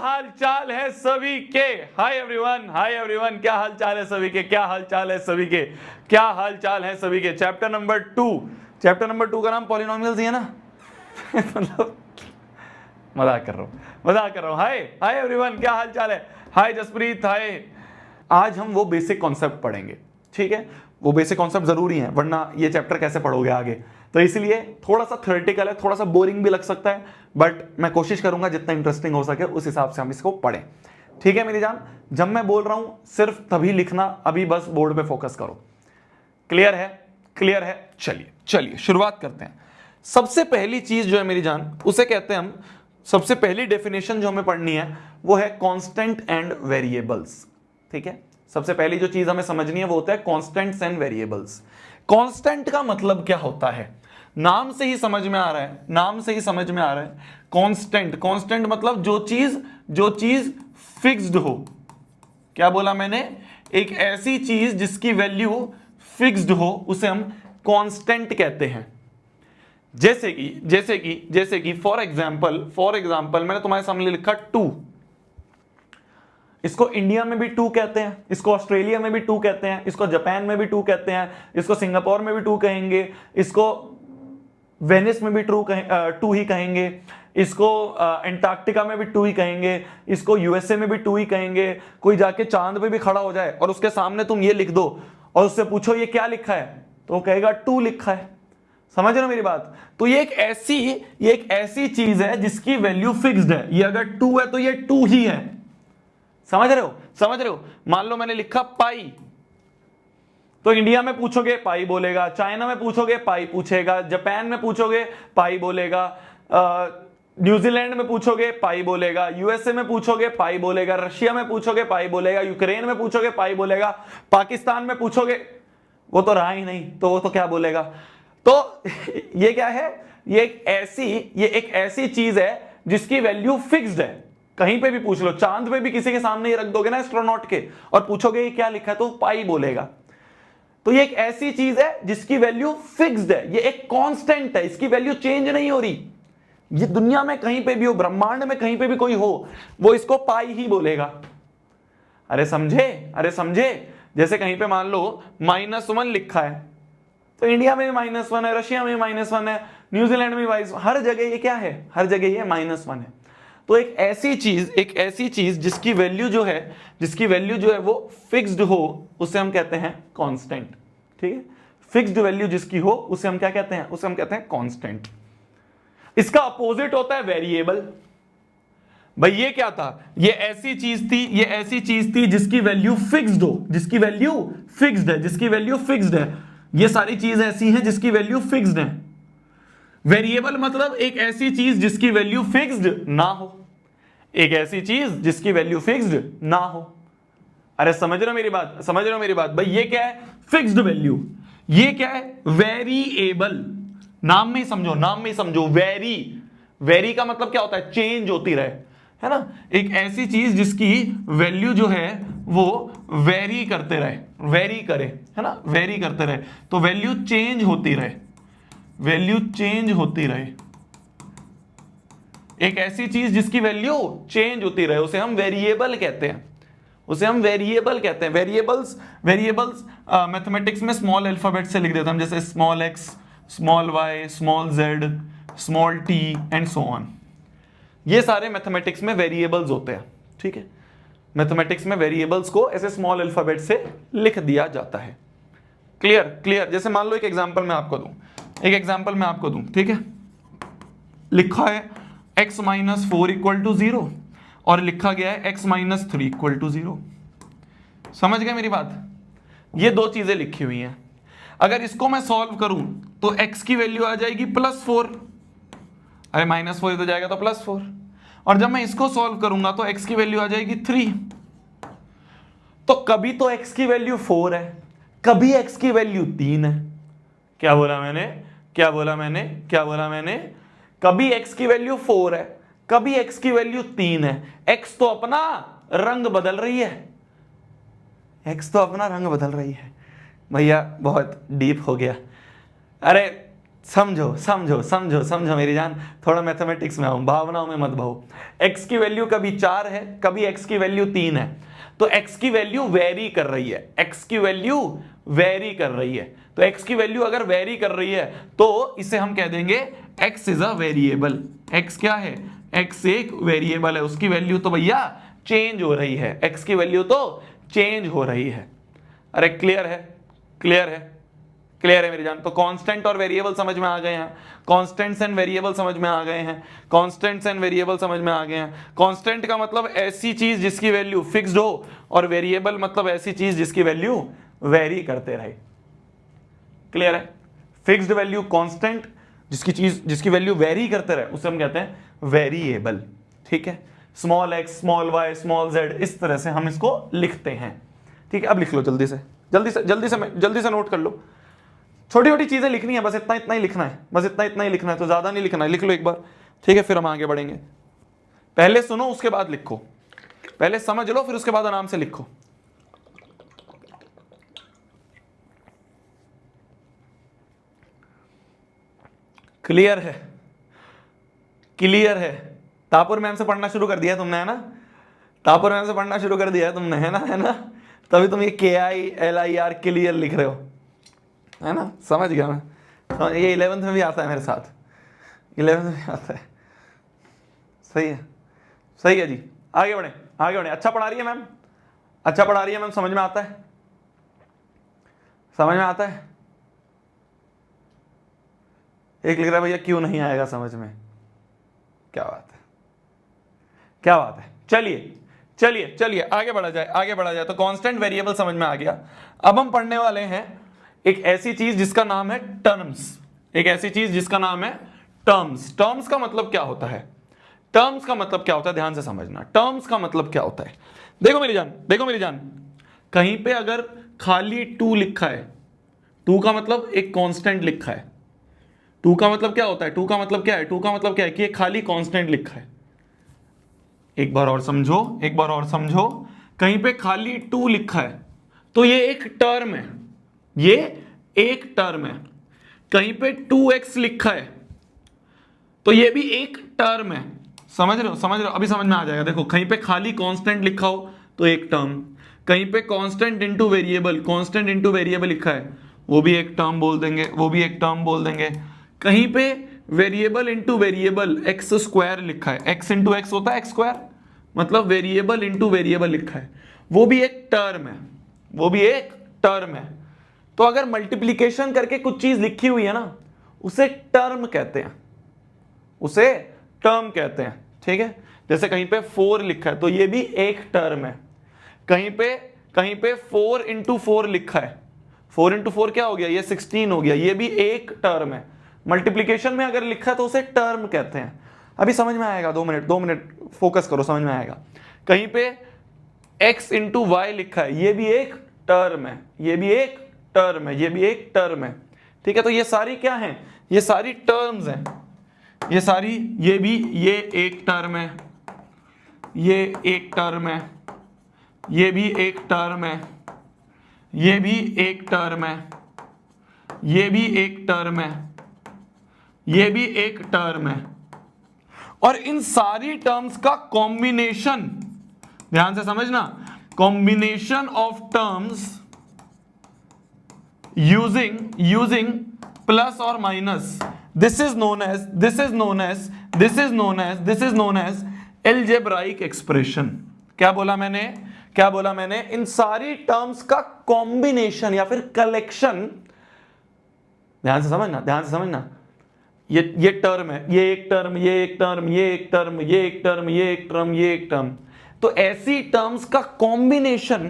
हाल चाल है सभी के? हाय एवरीवन, क्या हाल चाल है सभी के? क्या हाल चाल है सभी के? क्या हाल चाल है सभी के? चैप्टर नंबर 2 का नाम पॉलिनोमियल्स ही है ना? मतलब मजाक कर रहा हूँ। हाय एवरीवन, क्या हाल चाल है? हाय जसप्रीत, हाय। आज हम वो बेसिक कॉन्सेप्ट पढ़ेंगे, ठीक है? वो बेसिक कॉन्सेप्ट जरूरी है, वरना ये चैप्टर कैसे पढ़ोगे आगे? तो इसलिए थोड़ा सा थ्योरेटिकल है, थोड़ा सा बोरिंग भी लग सकता है, बट मैं कोशिश करूंगा जितना इंटरेस्टिंग हो सके उस हिसाब से हम इसको पढ़ें, ठीक है मेरी जान? जब मैं बोल रहा हूं सिर्फ तभी लिखना, अभी बस बोर्ड पे फोकस करो। क्लियर है? क्लियर है? चलिए शुरुआत करते हैं। सबसे पहली चीज जो है मेरी जान, उसे कहते हैं हम, सबसे पहली डेफिनेशन जो हमें पढ़नी है वो है कांस्टेंट एंड वेरिएबल्स, ठीक है? सबसे पहली जो चीज हमें समझनी है वो होता है कांस्टेंट्स एंड वेरिएबल्स। कांस्टेंट का मतलब क्या होता है? नाम से ही समझ में आ रहा है, कांस्टेंट मतलब जो चीज फिक्स्ड हो। क्या बोला मैंने? एक ऐसी चीज जिसकी वैल्यू फिक्स्ड हो उसे हम कांस्टेंट कहते हैं। जैसे कि फॉर एग्जांपल मैंने तुम्हारे सामने लिखा 2। इसको इंडिया में भी 2 कहते हैं, इसको ऑस्ट्रेलिया में भी 2 कहते हैं, इसको जापान में भी 2 कहते हैं, इसको सिंगापुर में भी 2 कहेंगे, इसको वेनिस में भी 2 ही कहेंगे, इसको एंटार्क्टिका में भी 2 ही कहेंगे, इसको यूएसए में भी 2 ही कहेंगे। कोई जाके चांद पे भी खड़ा हो जाए और उसके सामने तुम ये लिख दो और उससे पूछो ये क्या लिखा है, तो वो कहेगा 2 लिखा है। समझ रहे हो मेरी बात? तो ये एक ऐसी चीज है जिसकी वैल्यू फिक्स्ड है। ये अगर 2 है तो ये 2 ही है। समझ रहे हो? मान लो मैंने लिखा पाई, तो इंडिया में पूछोगे पाई बोलेगा, चाइना में पूछोगे पाई पूछेगा, जापान में पूछोगे पाई बोलेगा, न्यूजीलैंड में पूछोगे पाई बोलेगा, यूएसए में पूछोगे पाई बोलेगा, रशिया में पूछोगे पाई बोलेगा, यूक्रेन में पूछोगे पाई बोलेगा, पाकिस्तान में पूछोगे, वो तो रहा ही नहीं, तो वो तो क्या बोलेगा? तो ये क्या है? ये एक ऐसी चीज है जिसकी वैल्यू फिक्स्ड है। कहीं पे भी पूछ लो, चांद पे भी किसी के सामने ही रख दोगे ना एस्ट्रोनॉट के, और पूछोगे ये क्या लिखा है, तो पाई बोलेगा। तो ये एक ऐसी चीज है जिसकी वैल्यू फिक्स्ड है, ये एक कांस्टेंट है, इसकी वैल्यू चेंज नहीं हो रही। ये दुनिया में कहीं पे भी हो, ब्रह्मांड में कहीं पे भी कोई हो, वो इसको पाई ही बोलेगा। अरे समझे? जैसे कहीं पे मान लो -1 लिखा है, तो इंडिया में भी -1 है, रशिया में भी -1 है, न्यूजीलैंड में भी, हर जगह ये क्या है? हर जगह ये -1 है। तो एक ऐसी चीज जिसकी वैल्यू जो है वो फिक्स्ड हो उसे हम कहते हैं कांस्टेंट, ठीक है? फिक्स्ड वैल्यू जिसकी हो उसे हम क्या कहते हैं? उसे हम कहते हैं कांस्टेंट। इसका अपोजिट होता है वेरिएबल। भाई ये क्या था? ये ऐसी चीज थी जिसकी वैल्यू फिक्स्ड हो, जिसकी वैल्यू फिक्स्ड है। ये सारी चीज ऐसी हैं जिसकी वैल्यू फिक्स्ड है। वेरिएबल मतलब एक ऐसी चीज जिसकी वैल्यू फिक्स्ड ना हो, एक ऐसी चीज जिसकी वैल्यू फिक्स्ड ना हो। अरे समझ रहे हो मेरी बात? भाई ये क्या है? Fixed value. ये क्या है? वेरिएबल। नाम में ही समझो। वेरी का मतलब क्या होता है? चेंज होती रहे, है ना? एक ऐसी चीज जिसकी वैल्यू जो है वो वेरी करते रहे, वेरी करे, है ना? वेरी करते रहे, तो वैल्यू चेंज होती रहे। एक ऐसी चीज जिसकी वैल्यू चेंज होती रहे उसे हम वेरिएबल कहते हैं। वेरिएबल्स मैथमेटिक्स में स्मॉल अल्फाबेट से लिख देते हैं, जैसे small x, small y, small z, small t and so on. ये सारे मैथमेटिक्स में वेरिएबल्स होते हैं, ठीक है? मैथमेटिक्स में वेरिएबल्स को ऐसे स्मॉल अल्फाबेट से लिख दिया जाता है। क्लियर? जैसे मान लो एक एग्जांपल मैं आपको दूं, ठीक है? लिखा है x - 4 = 0 और लिखा गया है x - 3 = 0। समझ गए मेरी बात? ये दो चीजें लिखी हुई हैं। अगर इसको मैं सॉल्व करूं तो x की वैल्यू आ जाएगी +4, अरे -4 तो जाएगा तो +4, और जब मैं इसको सॉल्व करूंगा तो x की वैल्यू आ जाएगी 3। तो कभी तो x की वैल्यू 4 है, कभी x की वैल्यू 3 है। क्या बोला मैंने? कभी x की वैल्यू 4 है, कभी x की वैल्यू 3 है। x तो अपना रंग बदल रही है। भैया बहुत डीप हो गया। अरे समझो समझो समझो समझो मेरी जान, थोड़ा मैथमेटिक्स में आओ, भावनाओं में मत भाओ। x की वैल्यू कभी 4 है, कभी x की वैल्यू 3 है, तो x की वैल्यू वेरी कर रही है, x की वैल्यू वेरी कर रही है। तो x की वैल्यू अगर वेरी कर रही है तो इसे हम कह देंगे x is a variable. x क्या है? x एक वेरिएबल है, उसकी वैल्यू तो भैया चेंज हो रही है, x की वैल्यू तो चेंज हो रही है। अरे क्लियर है, क्लियर है, क्लियर है मेरी जान। तो कांस्टेंट और वेरिएबल समझ में आ गए हैं, कांस्टेंट्स एंड वेरिएबल समझ में आ गए हैं, कांस्टेंट्स एंड वेरिएबल समझ में आ गए हैं। कांस्टेंट का मतलब ऐसी चीज जिसकी वैल्यू फिक्स्ड हो, और वेरिएबल मतलब ऐसी चीज जिसकी वैल्यू वेरी करते रहे। क्लियर है? फिक्स्ड वैल्यू कांस्टेंट, जिसकी वैल्यू वेरी करते रहे उसे हम कहते हैं वेरिएबल। ठीक है, small x, small y, small z, इस तरह से हम इसको लिखते हैं। ठीक है, अब लिख लो जल्दी से, जल्दी से नोट कर लो। छोटी छोटी चीजें लिखनी है, बस इतना ही लिखना है, बस इतना ही लिखना है, तो ज्यादा नहीं लिखना है। लिख लो एक बार, ठीक है, फिर हम आगे बढ़ेंगे। पहले सुनो उसके बाद लिखो, पहले समझ लो फिर उसके बाद आराम से लिखो। क्लियर है? क्लियर है? तापुर मैम से पढ़ना शुरू कर दिया तुमने, है ना? तापुर मैम से पढ़ना शुरू कर दिया है तुमने, है ना? है ना? तभी तुम ये KILIR क्लियर लिख रहे हो, है ना? समझ गया मैं। ये 11th में भी आता है मेरे साथ, 11th में भी आता है। सही है, सही है जी। आगे बढ़े, आगे बढ़े। अच्छा पढ़ा रही है मैम, अच्छा पढ़ा रही है मैम, समझ में आता है, समझ में आता है। एक लिख रहा है भैया क्यों नहीं आएगा समझ में, क्या बात है, क्या बात है। चलिए चलिए चलिए आगे बढ़ा जाए, आगे बढ़ा जाए। तो कांस्टेंट वेरिएबल समझ में आ गया। अब हम पढ़ने वाले हैं एक ऐसी चीज जिसका नाम है टर्म्स, एक ऐसी चीज जिसका नाम है टर्म्स। टर्म्स का मतलब क्या होता है? टर्म्स का मतलब क्या होता है, ध्यान से समझना। टर्म्स का मतलब क्या होता है? देखो मेरी जान, देखो मेरी जान, कहीं पे अगर खाली 2 लिखा है, 2 का मतलब एक कांस्टेंट लिखा है। 2 का मतलब क्या होता है? 2 का मतलब क्या है? 2 का मतलब क्या है कि ये खाली कांस्टेंट लिखा है। एक बार और समझो, एक बार और समझो। कहीं पे खाली 2 लिखा है तो ये एक टर्म है, ये एक टर्म है। कहीं पे 2x लिखा है तो ये भी एक टर्म है। समझ रहे हो, समझ रहे हो? अभी समझ में आ जाएगा। देखो, कहीं पे खाली कांस्टेंट लिखा हो तो एक टर्म, कहीं पे constant into variable, constant into variable लिखा है, वो भी एक टर्म बोल देंगे, वो भी एक टर्म बोल देंगे। कहीं पे variable into variable x square लिखा है, एक्स इंटू एक्स होता है एक्स स्क्वायर, मतलब वेरिएबल इनटू वेरिएबल लिखा है, वो भी एक टर्म है, वो भी एक टर्म है। तो अगर मल्टीप्लिकेशन करके कुछ चीज लिखी हुई है ना, उसे टर्म कहते हैं, उसे टर्म कहते हैं। ठीक है, जैसे कहीं पे 4 लिखा है तो ये भी एक टर्म है। कहीं पे 4 इंटू 4 लिखा है, 4 इंटू 4 क्या हो गया? ये 16 हो गया, ये भी एक टर्म है। मल्टीप्लिकेशन में अगर लिखा है तो उसे टर्म कहते हैं। अभी समझ में आएगा, 2 मिनट फोकस करो, समझ में आएगा। कहीं पे x इंटू वाई लिखा है, ये भी एक टर्म है, ये भी एक टर्म है, ये भी एक टर्म है। ठीक है, तो ये सारी क्या है? ये सारी टर्म्स हैं, ये सारी, ये भी, ये एक टर्म है, ये एक टर्म है, ये भी एक टर्म है, ये भी एक टर्म है, ये भी एक टर्म है, ये भी एक टर्म है। और इन सारी टर्म्स का कॉम्बिनेशन, ध्यान से समझना, combination of terms using plus और minus, this is known as algebraic expression. क्या बोला मैंने? क्या बोला मैंने? इन सारी टर्म्स का कॉम्बिनेशन या फिर कलेक्शन, ध्यान से समझना, ध्यान से समझना। ये टर्म है, ये एक टर्म, ये एक टर्म, ये एक टर्म, ये एक टर्म, ये एक टर्म, ये एक टर्म। तो ऐसी टर्म्स का कॉम्बिनेशन,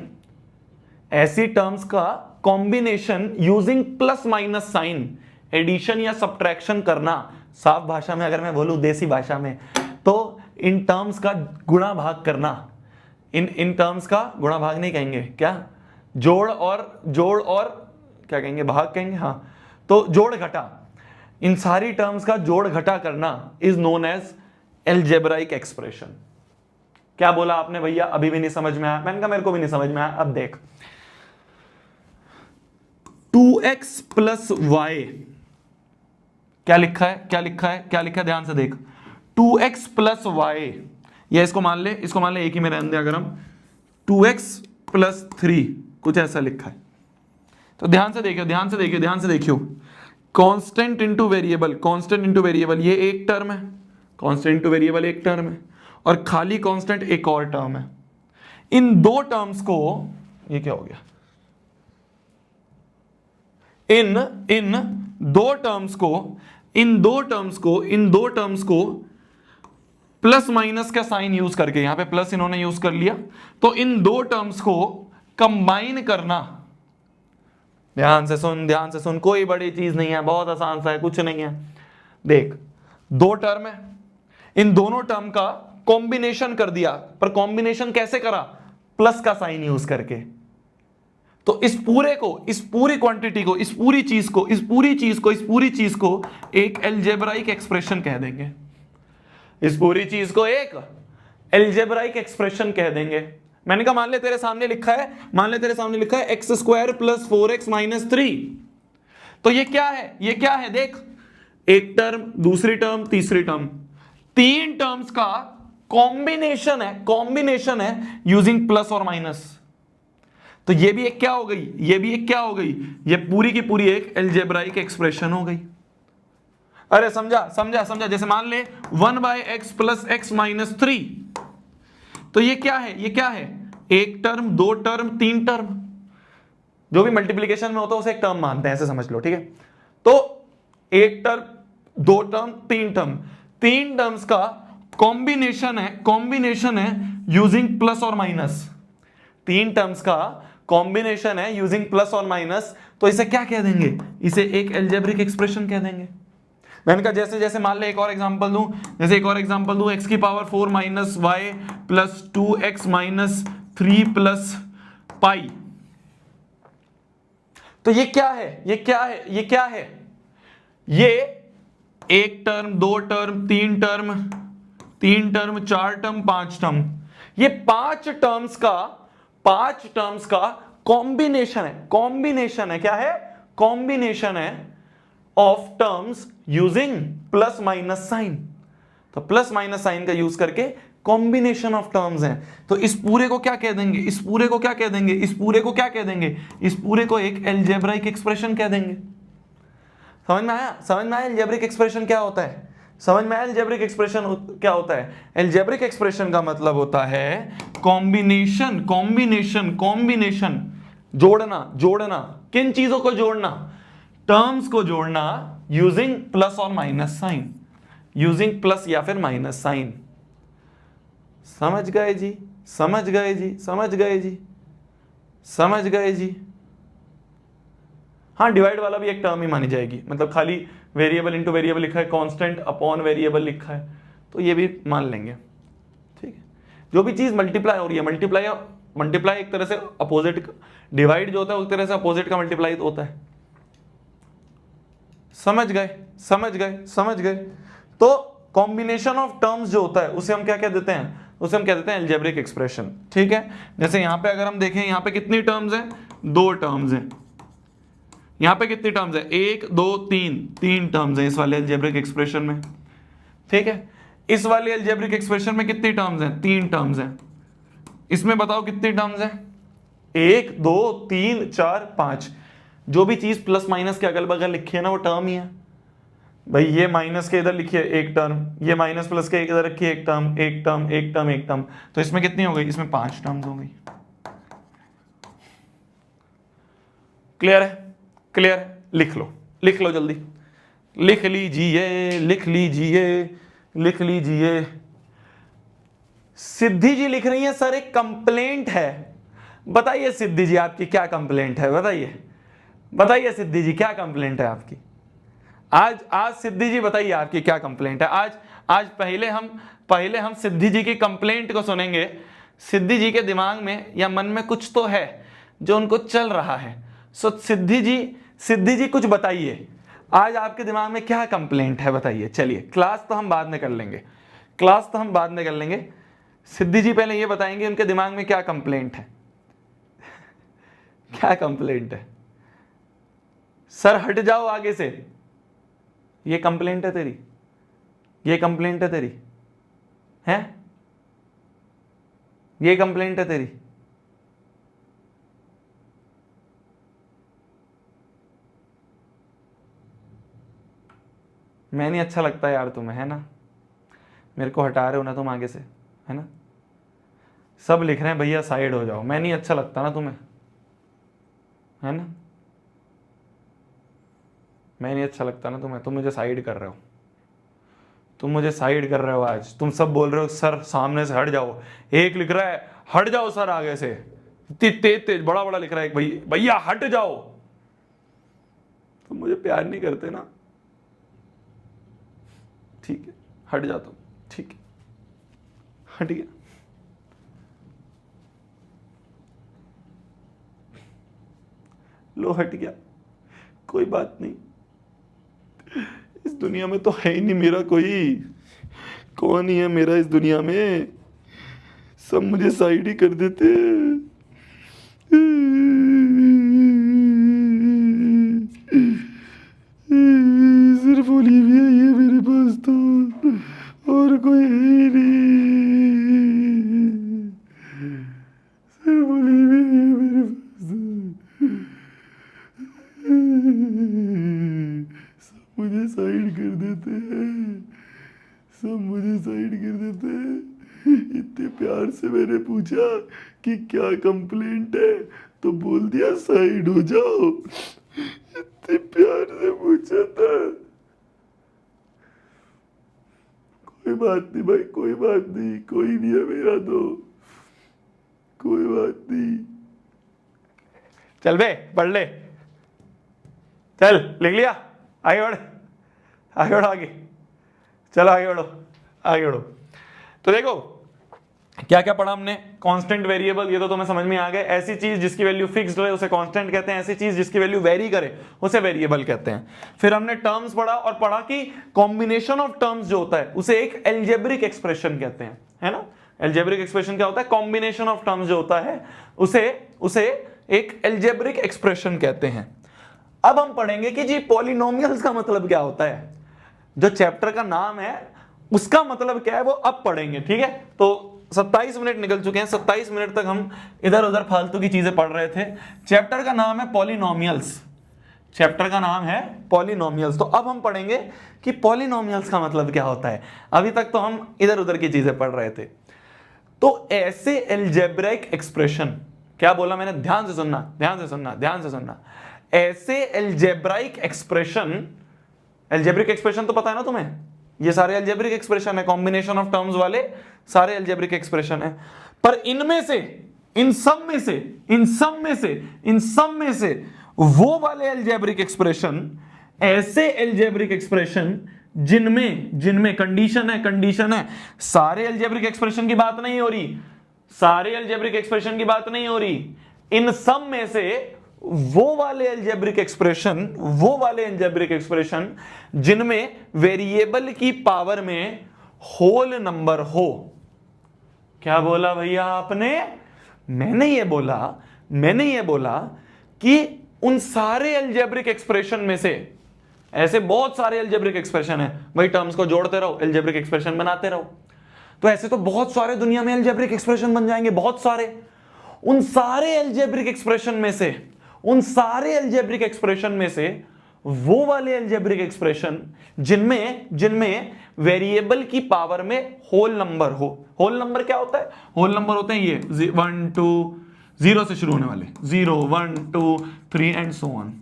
ऐसी टर्म्स का combination using plus minus sign, addition या सब्ट्रैक्शन करना। साफ भाषा में अगर मैं बोलूं, देसी भाषा में, तो इन टर्म्स का गुणा भाग करना। इन टर्म्स का गुणा भाग नहीं कहेंगे, क्या? जोड़ और क्या कहेंगे? भाग कहेंगे। हाँ, तो जोड़ घटा, इन सारी टर्म्स का जोड़ घटा करना is known as algebraic expression. क्या बोला आपने भैया? अभी भी नहीं समझ में आया? मैंने कहा मेरे को भी नहीं समझ में आया। अब देख, 2x प्लस वाई क्या लिखा है, क्या लिखा है, क्या लिखा है, ध्यान से देख, 2x प्लस वाई, या इसको मान ले, इसको मान ले एक ही में रहने दे, अगर हम 2x प्लस 3 कुछ ऐसा लिखा है, तो ध्यान से देखियो, ध्यान से देखियो, ध्यान से देखियो, constant into variable, constant into variable, ये एक टर्म है, कांस्टेंट इनटू वेरिएबल एक टर्म है, और खाली कांस्टेंट एक और टर्म है। इन दो टर्म्स को, ये क्या हो गया, इन दो टर्म्स को प्लस माइनस का साइन यूज करके, यहां पे प्लस इन्होंने यूज कर लिया, तो इन दो टर्म्स को कंबाइन करना, ध्यान से सुन, ध्यान से सुन, कोई बड़ी चीज नहीं है, बहुत आसान सा है, कुछ नहीं है। देख, दो टर्म है, इन दोनों टर्म का कॉम्बिनेशन कर दिया, पर कॉम्बिनेशन कैसे करा, प्लस का साइन यूज करके। तो इस पूरे को, इस पूरी क्वांटिटी को, इस पूरी चीज को एक अलजेब्राइक एक्सप्रेशन कह देंगे, इस पूरी चीज को एक अलजेब्राइक एक्सप्रेशन कह देंगे। मैंने कहा मान ले तेरे सामने लिखा है, मान ले तेरे सामने लिखा है x square plus 4x minus 3, तो ये क्या है, ये क्या है, देख, एक टर्म, दूसरी टर्म, तीसरी टर्म, तीन टर्म्स का कॉम्बिनेशन है यूजिंग प्लस और माइनस। तो ये भी एक क्या हो गई, ये भी एक क्या हो गई, ये पूरी की पूरी एक अलजेब्राइक एक्सप्रेशन हो गई। अरे समझा, समझा, समझा, जैसे मान ले 1/x प्लस x माइनस 3, तो ये क्या है, ये क्या है, एक टर्म, दो टर्म, तीन टर्म, जो भी मल्टीप्लिकेशन में होता है उसे एक टर्म मानते हैं, ऐसे समझ लो, ठीक है। तो एक टर्म, दो टर्म, तीन टर्म, तीन टर्म्स का कॉम्बिनेशन है यूजिंग प्लस और माइनस, तीन टर्म्स का कॉम्बिनेशन है यूजिंग प्लस और माइनस, तो इसे क्या कह देंगे, इसे एक अलजेब्रिक एक्सप्रेशन कह देंगे। मैंने कहा जैसे जैसे मान ले एक और एग्जांपल दूं, जैसे एक और एग्जांपल दूं, x की power 4 minus y plus 2x minus 3 plus pi, तो ये क्या है, ये क्या है, ये क्या है, ये एक टर्म, दो टर्म, तीन टर्म, चार टर्म, पांच टर्म, ये पांच टर्म्स का कॉम्बिनेशन है, क्या है, कॉम्बिनेशन है of terms using plus minus sign. तो प्लस माइनस साइन का यूज करके कॉम्बिनेशन ऑफ टर्म्स हैं, तो इस पूरे को क्या कह देंगे, इस पूरे को क्या कह देंगे, इस पूरे को क्या कह देंगे, इस पूरे को एक अलजेब्राइक एक्सप्रेशन कह देंगे। समझ में आया, समझ में आया अलजेब्रिक एक्सप्रेशन क्या होता है, समझ में आया अलजेब्रिक एक्सप्रेशन क्या होता है। अलजेब्रिक एक्सप्रेशन का मतलब होता है कॉम्बिनेशन, कॉम्बिनेशन, जोड़ना, किन चीजों को जोड़ना, टर्म्स को जोड़ना यूजिंग प्लस और माइनस साइन, यूजिंग प्लस या फिर माइनस साइन। समझ गए जी, समझ गए जी, समझ गए जी, समझ गए जी। हाँ, डिवाइड वाला भी एक टर्म ही मानी जाएगी, मतलब खाली वेरिएबल इनटू वेरिएबल लिखा है, कांस्टेंट अपॉन वेरिएबल लिखा है, तो ये भी मान लेंगे, ठीक है। जो भी चीज मल्टीप्लाई हो रही है, मल्टीप्लाई एक तरह से अपोजिट, डिवाइड जो होता है एक तरह से अपोजिट का मल्टीप्लाई होता है। समझ गए, समझ गए, समझ गए। तो कॉम्बिनेशन ऑफ टर्म्स जो होता है उसे हम क्या कह देते हैं, उसे हम कह देते हैं अलजेब्रिक एक्सप्रेशन, ठीक है। जैसे यहां पे अगर हम देखें, यहां पे कितनी टर्म्स हैं, दो टर्म्स हैं, यहां पे कितनी टर्म्स है, एक, दो, तीन टर्म्स हैं इस वाले अलजेब्रिक एक्सप्रेशन में, ठीक है। इस वाले अलजेब्रिक एक्सप्रेशन में कितनी टर्म्स हैं, तीन टर्म्स हैं। इसमें बताओ कितनी टर्म्स हैं, एक, दो, तीन, चार, पांच। जो भी चीज प्लस माइनस के अगल बगल लिखी है ना वो टर्म ही है भाई। ये माइनस के इधर लिखिए एक टर्म, ये माइनस प्लस के इधर रखिए एक टर्म, एक टर्म, एक टर्म, एक टर्म, तो इसमें कितनी हो गई, इसमें पांच टर्म्स हो गई। क्लियर है, क्लियर है, लिख लो, लिख लो जल्दी, लिख लीजिए, लिख लीजिए, लिख लीजिए। सिद्धि जी लिख रही है सर एक कंप्लेंट है। बताइए सिद्धि जी आपकी क्या कंप्लेंट है, बताइए, बताइए सिद्धि जी क्या कंप्लेंट है आपकी। आज सिद्धि जी बताइए आपकी क्या कंप्लेंट है। आज पहले हम सिद्धि जी की कंप्लेंट को सुनेंगे। सिद्धि जी के दिमाग में या मन में कुछ तो है जो उनको चल रहा है। सो सिद्धि जी कुछ बताइए, आज आपके दिमाग में क्या कंप्लेंट है बताइए। चलिए, क्लास तो हम बाद में कर लेंगे, क्लास तो हम बाद में कर लेंगे। सिद्धि जी पहले ये बताएंगे उनके दिमाग में क्या कंप्लेंट है। क्या कंप्लेंट है? सर हट जाओ आगे से, ये कंप्लेंट है तेरी, ये कंप्लेंट है तेरी, है ये कंप्लेंट है तेरी। मैं नहीं अच्छा लगता यार तुम्हें, है ना, मेरे को हटा रहे हो ना तुम आगे से, है ना, सब लिख रहे हैं भैया साइड हो जाओ, मैं नहीं अच्छा लगता ना तुम्हें, है ना, मैं नहीं अच्छा लगता ना तुम्हें, तुम मुझे साइड कर रहे हो, तुम मुझे साइड कर रहे हो आज, तुम सब बोल रहे हो सर सामने से हट जाओ, एक लिख रहा है हट जाओ सर आगे से, तेज तेज बड़ा बड़ा लिख रहा है भैया हट जाओ। तुम मुझे प्यार नहीं करते ना, ठीक है हट जाता हूं, ठीक है हट गया। लो हट गया, कोई बात नहीं, इस दुनिया में तो है ही नहीं मेरा कोई, कौन ही है मेरा इस दुनिया में, सब मुझे साइड ही कर देते। सिर्फ ओलिविया ही है मेरे पास तो, और कोई है ही नहीं, सिर्फ ओलिविया ही है मेरे पास तो। सब मुझे साइड कर देते हैं, सब मुझे साइड कर देते हैं। इतने प्यार से मैंने पूछा कि क्या कंप्लेंट है, तो बोल दिया साइड हो जाओ, इतने प्यार से पूछा था। कोई बात नहीं भाई, कोई बात नहीं, कोई नहीं है मेरा तो, कोई बात नहीं। चल बे पढ़ ले, चल लिख लिया, आगे बढ़, आगे बढ़ो, आगे चलो, आगे बढ़ो, आगे बढ़ो। तो देखो क्या क्या पढ़ा हमने, कांस्टेंट वेरिएबल, ये तो तुम्हें समझ में आ गए, ऐसी चीज जिसकी वैल्यू फिक्स्ड रहे उसे कांस्टेंट कहते हैं, ऐसी चीज जिसकी वैल्यू वेरी करे उसे वेरिएबल कहते हैं। फिर हमने टर्म्स पढ़ा और पढ़ा कि कॉम्बिनेशन ऑफ टर्म्स जो होता है उसे एक एल्जेब्रिक एक्सप्रेशन कहते हैं, है ना। एल्जेब्रिक एक्सप्रेशन क्या होता है, कॉम्बिनेशन ऑफ टर्म्स जो होता है उसे एक एल्जेब्रिक एक्सप्रेशन कहते हैं। अब हम पढ़ेंगे कि जी पॉलिनोमियल्स का मतलब क्या होता है, जो चैप्टर का नाम है उसका मतलब क्या है वो अब पढ़ेंगे, ठीक है। तो 27 मिनट निकल चुके हैं, 27 मिनट तक हम इधर उधर फालतू की चीजें पढ़ रहे थे। चैप्टर का नाम है पॉलिनोमियल्स, चैप्टर का नाम है पॉलिनोमियल्स। तो अब हम पढ़ेंगे कि पॉलिनोमियल्स का मतलब क्या होता है, अभी तक तो हम इधर उधर की चीजें पढ़ रहे थे। तो ऐसे एल्जेब्रिक एक्सप्रेशन, क्या बोला मैंने, ध्यान से सुनना, ध्यान से सुनना, ध्यान से सुनना, ऐसे एल्जेब्रिक एक्सप्रेशन, एल्जेब्रिक एक्सप्रेशन तो पता है ना तुम्हें, ये सारे एल्जेब्रिक एक्सप्रेशन है, कॉम्बिनेशन ऑफ टर्म्स वाले सारे एल्जेब्रिक एक्सप्रेशन है। पर इनमें से, इन सब में से वो वाले एल्जेब्रिक एक्सप्रेशन, ऐसे एल्जेब्रिक एक्सप्रेशन जिनमें कंडीशन है, सारे एल्जेब्रिक एक्सप्रेशन की बात नहीं हो रही, सारे एल्जेब्रिक एक्सप्रेशन की बात नहीं हो रही, इन सब में से वो वाले एल्जेब्रिक एक्सप्रेशन जिनमें वेरिएबल की पावर में होल नंबर हो। क्या बोला भैया आपने, मैंने ये बोला कि उन सारे एल्जेब्रिक एक्सप्रेशन में से, ऐसे बहुत सारे एल्जेब्रिक एक्सप्रेशन है भाई, टर्म्स को जोड़ते रहो, एल्जेब्रिक एक्सप्रेशन बनाते रहो, तो ऐसे तो बहुत सारे दुनिया में एल्जेब्रिक एक्सप्रेशन बन जाएंगे, बहुत सारे। उन सारे एल्जेब्रिक एक्सप्रेशन में से वो वाले एल्जेब्रिक एक्सप्रेशन जिनमें वेरिएबल की पावर में होल नंबर हो। होल नंबर क्या होता है, होल नंबर होते हैं ये 1 2 0 से शुरू होने वाले, 0 1 2 3 एंड सो ऑन।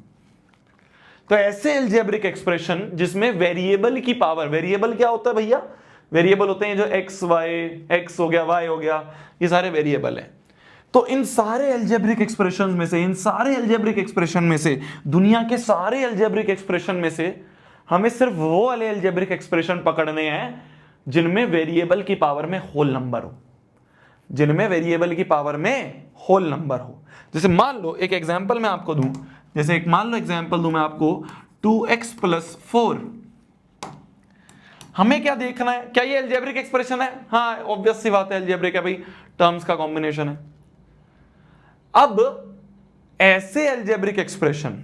तो ऐसे एल्जेब्रिक एक्सप्रेशन जिसमें वेरिएबल की पावर, वेरिएबल क्या होता है भैया, वेरिएबल होते हैं जो एक्स हो गया, वाई हो गया, ये सारे वेरिएबल हैं। तो इन सारे एल्जेब्रिक एक्सप्रेशन में से, दुनिया के सारे एल्जेब्रिक एक्सप्रेशन में से हमें सिर्फ वो वाले एल्जेब्रिक एक्सप्रेशन पकड़ने हैं जिनमें वेरिएबल की पावर में होल नंबर हो, जैसे मान लो एक एग्जांपल मैं आपको दूं, मैं आपको 2x + 4, हमें क्या देखना है, क्या ये एल्जेब्रिक एक्सप्रेशन है, हाँ ऑब्वियस सी बात है एल्जेब्रिक है भाई, टर्म्स का कॉम्बिनेशन है। अब ऐसे एल्जेब्रिक एक्सप्रेशन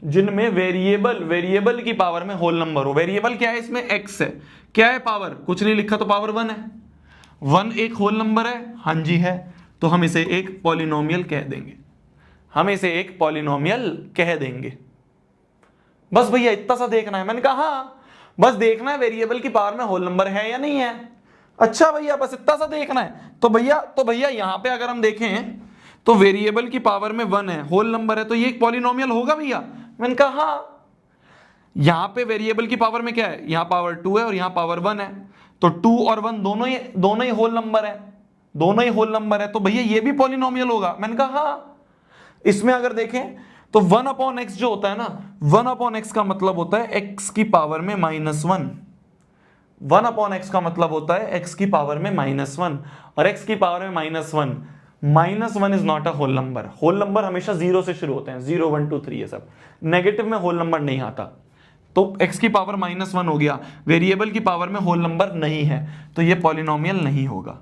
जिनमें वेरिएबल की पावर में होल नंबर हो। वेरिएबल क्या है इसमें, x है, क्या है पावर, कुछ नहीं लिखा तो पावर 1 है। 1 एक होल नंबर है, हाँ जी है, तो हम इसे एक पॉलिनोमियल कह देंगे, हम इसे एक पॉलिनोमियल कह देंगे। बस भैया इतना सा देखना है। मैंने कहा हाँ, बस देखना है वेरिएबल की पावर में होल नंबर है या नहीं है। अच्छा भैया बस इतना सा देखना है, तो भैया यहां पे अगर हम देखें तो वेरिएबल की पावर में 1 है, होल नंबर है, तो ये एक पॉलिनोमियल होगा भैया। मैंने कहा हाँ, यहां पे वेरिएबल की पावर में क्या है, यहां पावर 2 है और यहां पावर 1 है, तो 2 और 1 दोनों ही होल नंबर है, दोनों ही होल नंबर है, तो भैया ये भी पॉलिनोमियल होगा। मैंने कहा हाँ। इसमें अगर देखें तो 1/x जो होता है ना, 1/x का मतलब होता है x की पावर में -1। 1/x का मतलब होता है x की पावर में -1, और x की पावर में -1, -1 is not a whole number. Whole number हमेशा 0 से शुरू होते हैं, 0 1 2 3 ये सब। नेगेटिव में होल नंबर नहीं आता, तो x की पावर -1 हो गया, वेरिएबल की पावर में होल नंबर नहीं है, तो ये पॉलिनोमियल नहीं होगा।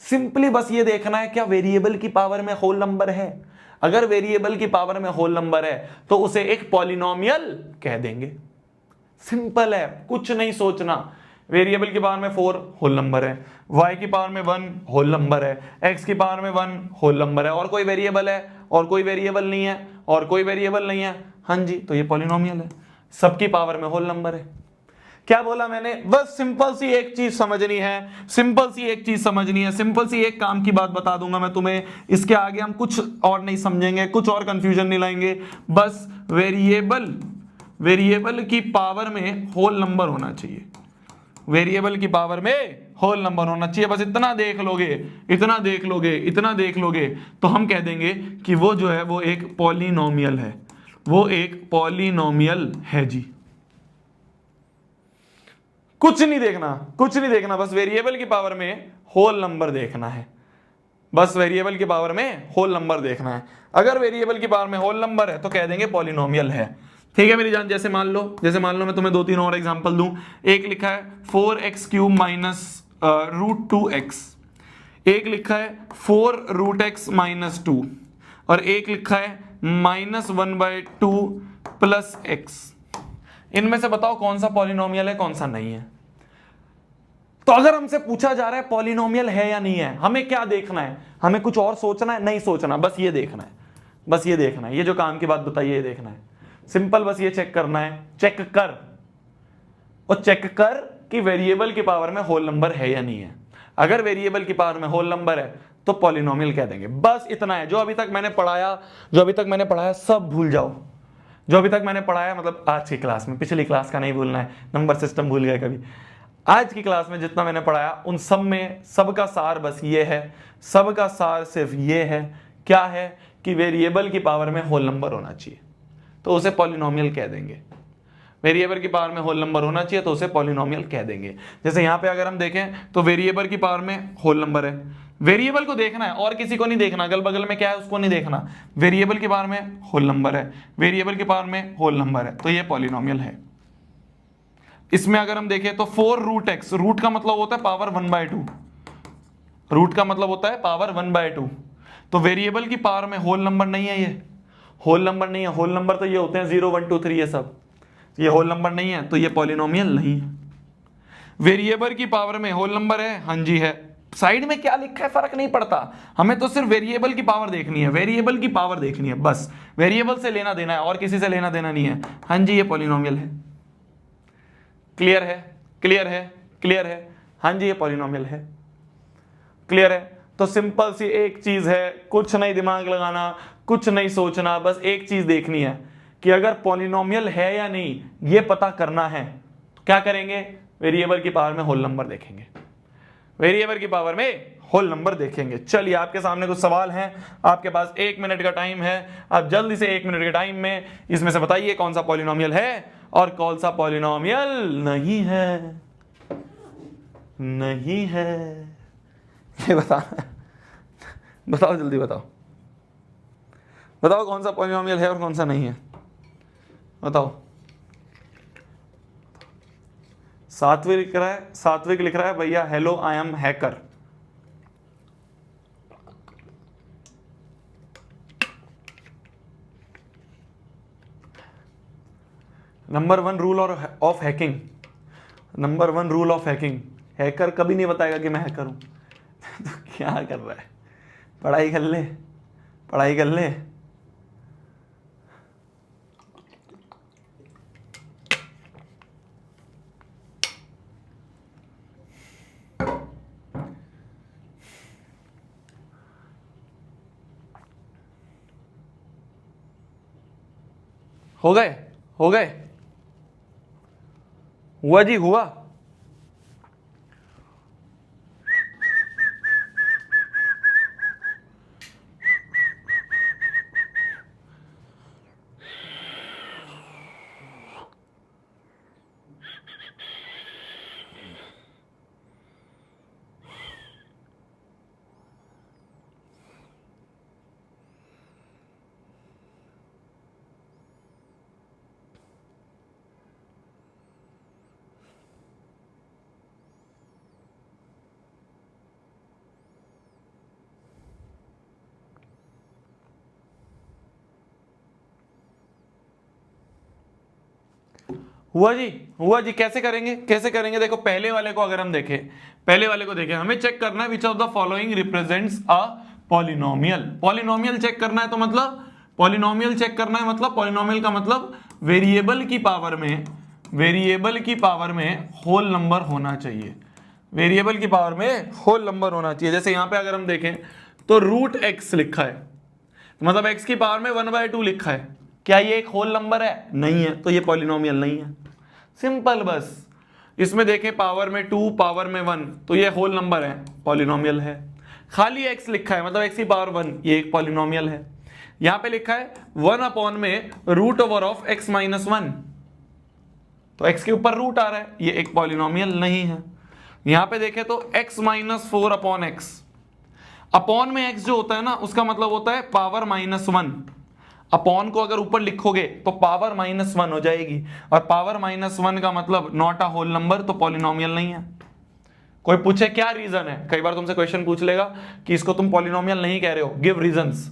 सिंपली बस ये देखना है क्या वेरिएबल की पावर में होल नंबर है। अगर वेरिएबल की पावर में होल नंबर है तो उसे एक पॉलिनोमियल कह देंगे। सिंपल है, कुछ नहीं सोचना। वेरिएबल की पावर में 4 होल नंबर है, y की पावर में 1 होल नंबर है, x की पावर में 1 होल नंबर है, और कोई वेरिएबल है, और कोई वेरिएबल नहीं है, और कोई वेरिएबल नहीं है, हाँ जी, तो ये पॉलिनोमियल है, सबकी पावर में होल नंबर है। क्या बोला मैंने, बस सिंपल सी एक चीज समझनी है, सिंपल सी एक चीज समझनी है, सिंपल सी एक काम की बात बता दूंगा मैं तुम्हें। इसके आगे हम कुछ और नहीं समझेंगे, कुछ और कंफ्यूजन नहीं लाएंगे। बस वेरिएबल की पावर में होल नंबर होना चाहिए, वेरिएबल की पावर में होल नंबर होना चाहिए। बस इतना देख लोगे, इतना देख लोगे, इतना देख लोगे, तो हम कह देंगे कि वो जो है वो एक पॉलिनोमियल है, वो एक पॉलिनोमियल है जी। कुछ नहीं देखना, कुछ नहीं देखना, बस वेरिएबल की पावर में होल नंबर देखना है, बस वेरिएबल की पावर में होल नंबर देखना है। अगर वेरिएबल की पावर में होल नंबर है तो कह देंगे पॉलिनोमियल है। ठीक है मेरी जान। जैसे मान लो मैं तुम्हें 2-3 और एग्जांपल दूं। एक लिखा है 4x³ -√2x, एक लिखा है 4√x -2, और एक लिखा है -1/2 + x। इनमें से बताओ कौन सा पॉलिनोमियल है, कौन सा नहीं है। तो अगर हमसे पूछा जा रहा है पॉलिनोमियल है या नहीं है, हमें क्या देखना है, हमें कुछ और सोचना है, नहीं सोचना, बस ये देखना है, बस ये देखना है, ये जो काम की बात बताइए ये देखना है। सिंपल बस ये चेक करना है, चेक कर कि वेरिएबल की पावर में होल नंबर है या नहीं है। अगर वेरिएबल की पावर में होल नंबर है तो पॉलिनोमियल कह देंगे। बस इतना है। जो अभी तक मैंने पढ़ाया सब भूल जाओ। जो अभी तक मैंने पढ़ाया, मतलब आज की क्लास में, पिछली क्लास का नहीं भूलना है, नंबर सिस्टम भूल गए कभी। आज की क्लास में जितना मैंने पढ़ाया उन सब में सबका सार बस ये है, सबका सार सिर्फ ये है, क्या है कि वेरिएबल की पावर में होल नंबर होना चाहिए तो उसे पॉलिनोमियल कह देंगे। वेरिएबल की पावर में होल नंबर होना चाहिए तो उसे पॉलिनोमियल कह देंगे। जैसे यहाँ पे अगर हम देखें तो वेरिएबल की पावर में होल नंबर है, वेरिएबल को देखना है और किसी को नहीं देखना, अगल बगल में क्या है उसको नहीं देखना। वेरिएबल की पावर में होल नंबर है, वेरिएबल की पावर में होल नंबर है, तो ये पॉलिनोमियल है। इसमें अगर हम देखें तो 4√x, रूट का मतलब होता है पावर 1/2, रूट का मतलब होता है पावर 1/2, तो वेरिएबल की पावर में होल नंबर नहीं है, ये होल नंबर नहीं है। होल नंबर तो ये होते हैं 0 1 2 3 ये सब, ये होल नंबर नहीं है तो ये पॉलिनोमियल नहीं है। वेरिएबल की पावर में होल नंबर है, हाँ जी है। साइड में क्या लिखा है फर्क नहीं पड़ता, हमें तो सिर्फ वेरिएबल की पावर देखनी है, वेरिएबल की पावर देखनी है, बस वेरिएबल से लेना देना है और किसी से लेना देना नहीं है। हाँ जी ये पॉलिनोमियल है। क्लियर है, क्लियर है, क्लियर है। हाँ जी ये पॉलिनोमियल है। क्लियर है। तो सिंपल सी एक चीज है, कुछ नहीं दिमाग लगाना, कुछ नहीं सोचना, बस एक चीज देखनी है कि अगर पॉलिनोमियल है या नहीं ये पता करना है तो क्या करेंगे, वेरिएबल की पावर में होल नंबर देखेंगे, वेरिएबल की पावर में होल नंबर देखेंगे। चलिए आपके सामने कुछ सवाल हैं, आपके पास 1 मिनट का टाइम है, आप जल्दी से 1 मिनट के टाइम में इसमें से बताइए कौन सा पॉलिनोमियल है और कौन सा पॉलिनोमियल नहीं है। नहीं है ये बताओ जल्दी बताओ कौन सा पॉलिनोमियल है और कौन सा नहीं है, बताओ। सात्विक लिख रहा है भैया hello I am hacker. Number one rule of hacking, number one rule of hacking, hacker कभी नहीं बताएगा कि मैं हैकर हूं। तो क्या कर रहा है, पढ़ाई कर ले, पढ़ाई कर ले। हो गए, हो गए, हुआ जी हुआ। हुआ जी, हुआ जी। कैसे करेंगे, कैसे करेंगे? देखो पहले वाले को अगर हम देखें, पहले वाले को देखें, हमें चेक करना है which of the following represents a polynomial. Polynomial check करना है तो मतलब पॉलिनोमियल चेक करना है मतलब पॉलिनोमियल का मतलब वेरिएबल की पावर में, वेरिएबल की पावर में होल नंबर होना चाहिए, वेरिएबल की पावर में होल नंबर होना चाहिए। जैसे यहां पे अगर हम देखें तो रूट एक्स लिखा है, मतलब x की पावर में 1/2 लिखा है, क्या ये एक होल नंबर है? नहीं है, तो ये पॉलिनोमियल नहीं है। सिंपल बस। इसमें देखें पावर में 2 पावर में 1, तो ये होल नंबर है, पॉलिनोमियल है। खाली x लिखा है मतलब x की पावर 1, ये एक पॉलिनोमियल है। यहां पे लिखा है 1 में root over of x minus 1, तो x के ऊपर रूट आ रहा है, ये एक पॉलिनोमियल नहीं है। यहां पे देखें तो x माइनस 4/x, अपॉन में x जो होता है ना उसका मतलब होता है पावर -1। अपॉन को अगर ऊपर लिखोगे तो पावर -1 हो जाएगी, और पावर -1 का मतलब नॉट अ होल नंबर, तो पॉलिनोमियल नहीं है। कोई पूछे क्या रीजन है, कई बार तुमसे क्वेश्चन पूछ लेगा कि इसको तुम पॉलिनोमियल नहीं कह रहे हो, गिव रीजंस।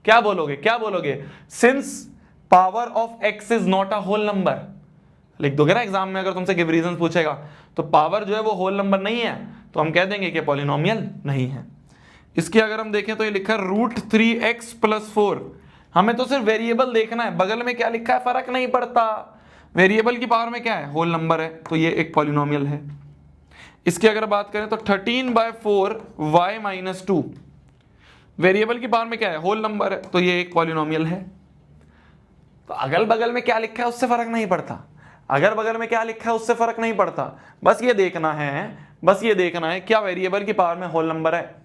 क्या बोलोगे, क्या बोलोगे? Since power of x is not a whole number, लिख दोगे ना एग्जाम में अगर तुमसे गिव रीजंस पूछेगा, तो पावर जो है वो होल नंबर नहीं है, तो हम कह देंगे कि पॉलिनोमियल नहीं है। इसकी अगर हम देखें तो ये लिखा है √3x + 4, हमें तो सिर्फ वेरिएबल देखना है, बगल में क्या लिखा है फर्क नहीं पड़ता, वेरिएबल की पावर में क्या है, होल नंबर है, तो ये एक पॉलिनोमियल है। इसकी अगर बात करें तो 13/4 y - 2, वेरिएबल की पावर में क्या है, होल नंबर है, तो ये एक पॉलिनोमियल है। तो अगल बगल में क्या लिखा है उससे फर्क नहीं पड़ता, अगर बगल में क्या लिखा है उससे फर्क नहीं पड़ता, बस ये देखना है, बस ये देखना है क्या वेरिएबल की पावर में होल नंबर है।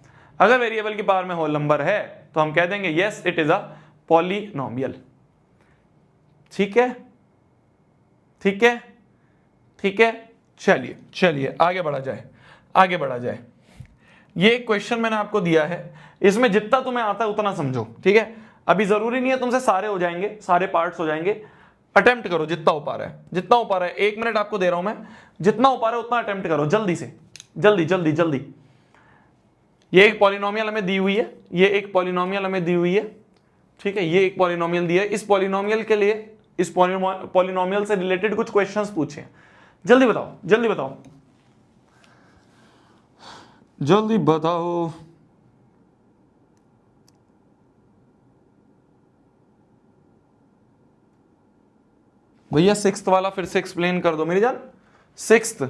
अगर वेरिएबल की पावर में होल नंबर है तो हम कह देंगे yes it is a polynomial. ठीक है, ठीक है, ठीक है। चलिए चलिए आगे बढ़ा जाए, आगे बढ़ा जाए। ये क्वेश्चन मैंने आपको दिया है, इसमें जितना तुम्हें आता है उतना समझो, ठीक है। अभी जरूरी नहीं है तुमसे सारे हो जाएंगे, सारे पार्ट्स हो जाएंगे, अटेम्प्ट करो जितना हो पा रहा है, जितना हो पा रहा है। 1 मिनट आपको दे रहा हूं मैं, जितना हो पा रहा है उतना अटेम्प्ट करो, जल्दी से, जल्दी जल्दी जल्दी। ये एक पॉलिनोमियल हमें दी हुई है, ये एक पॉलिनोमियल हमें दी हुई है, ठीक है, ये एक पॉलिनोमियल दिया है। इस पॉलिनोमियल के लिए, इस पॉलिनोमियल से रिलेटेड कुछ क्वेश्चंस पूछे, जल्दी बताओ, जल्दी बताओ, जल्दी बताओ। भैया 6th वाला फिर से एक्सप्लेन कर दो मेरी जान। 6th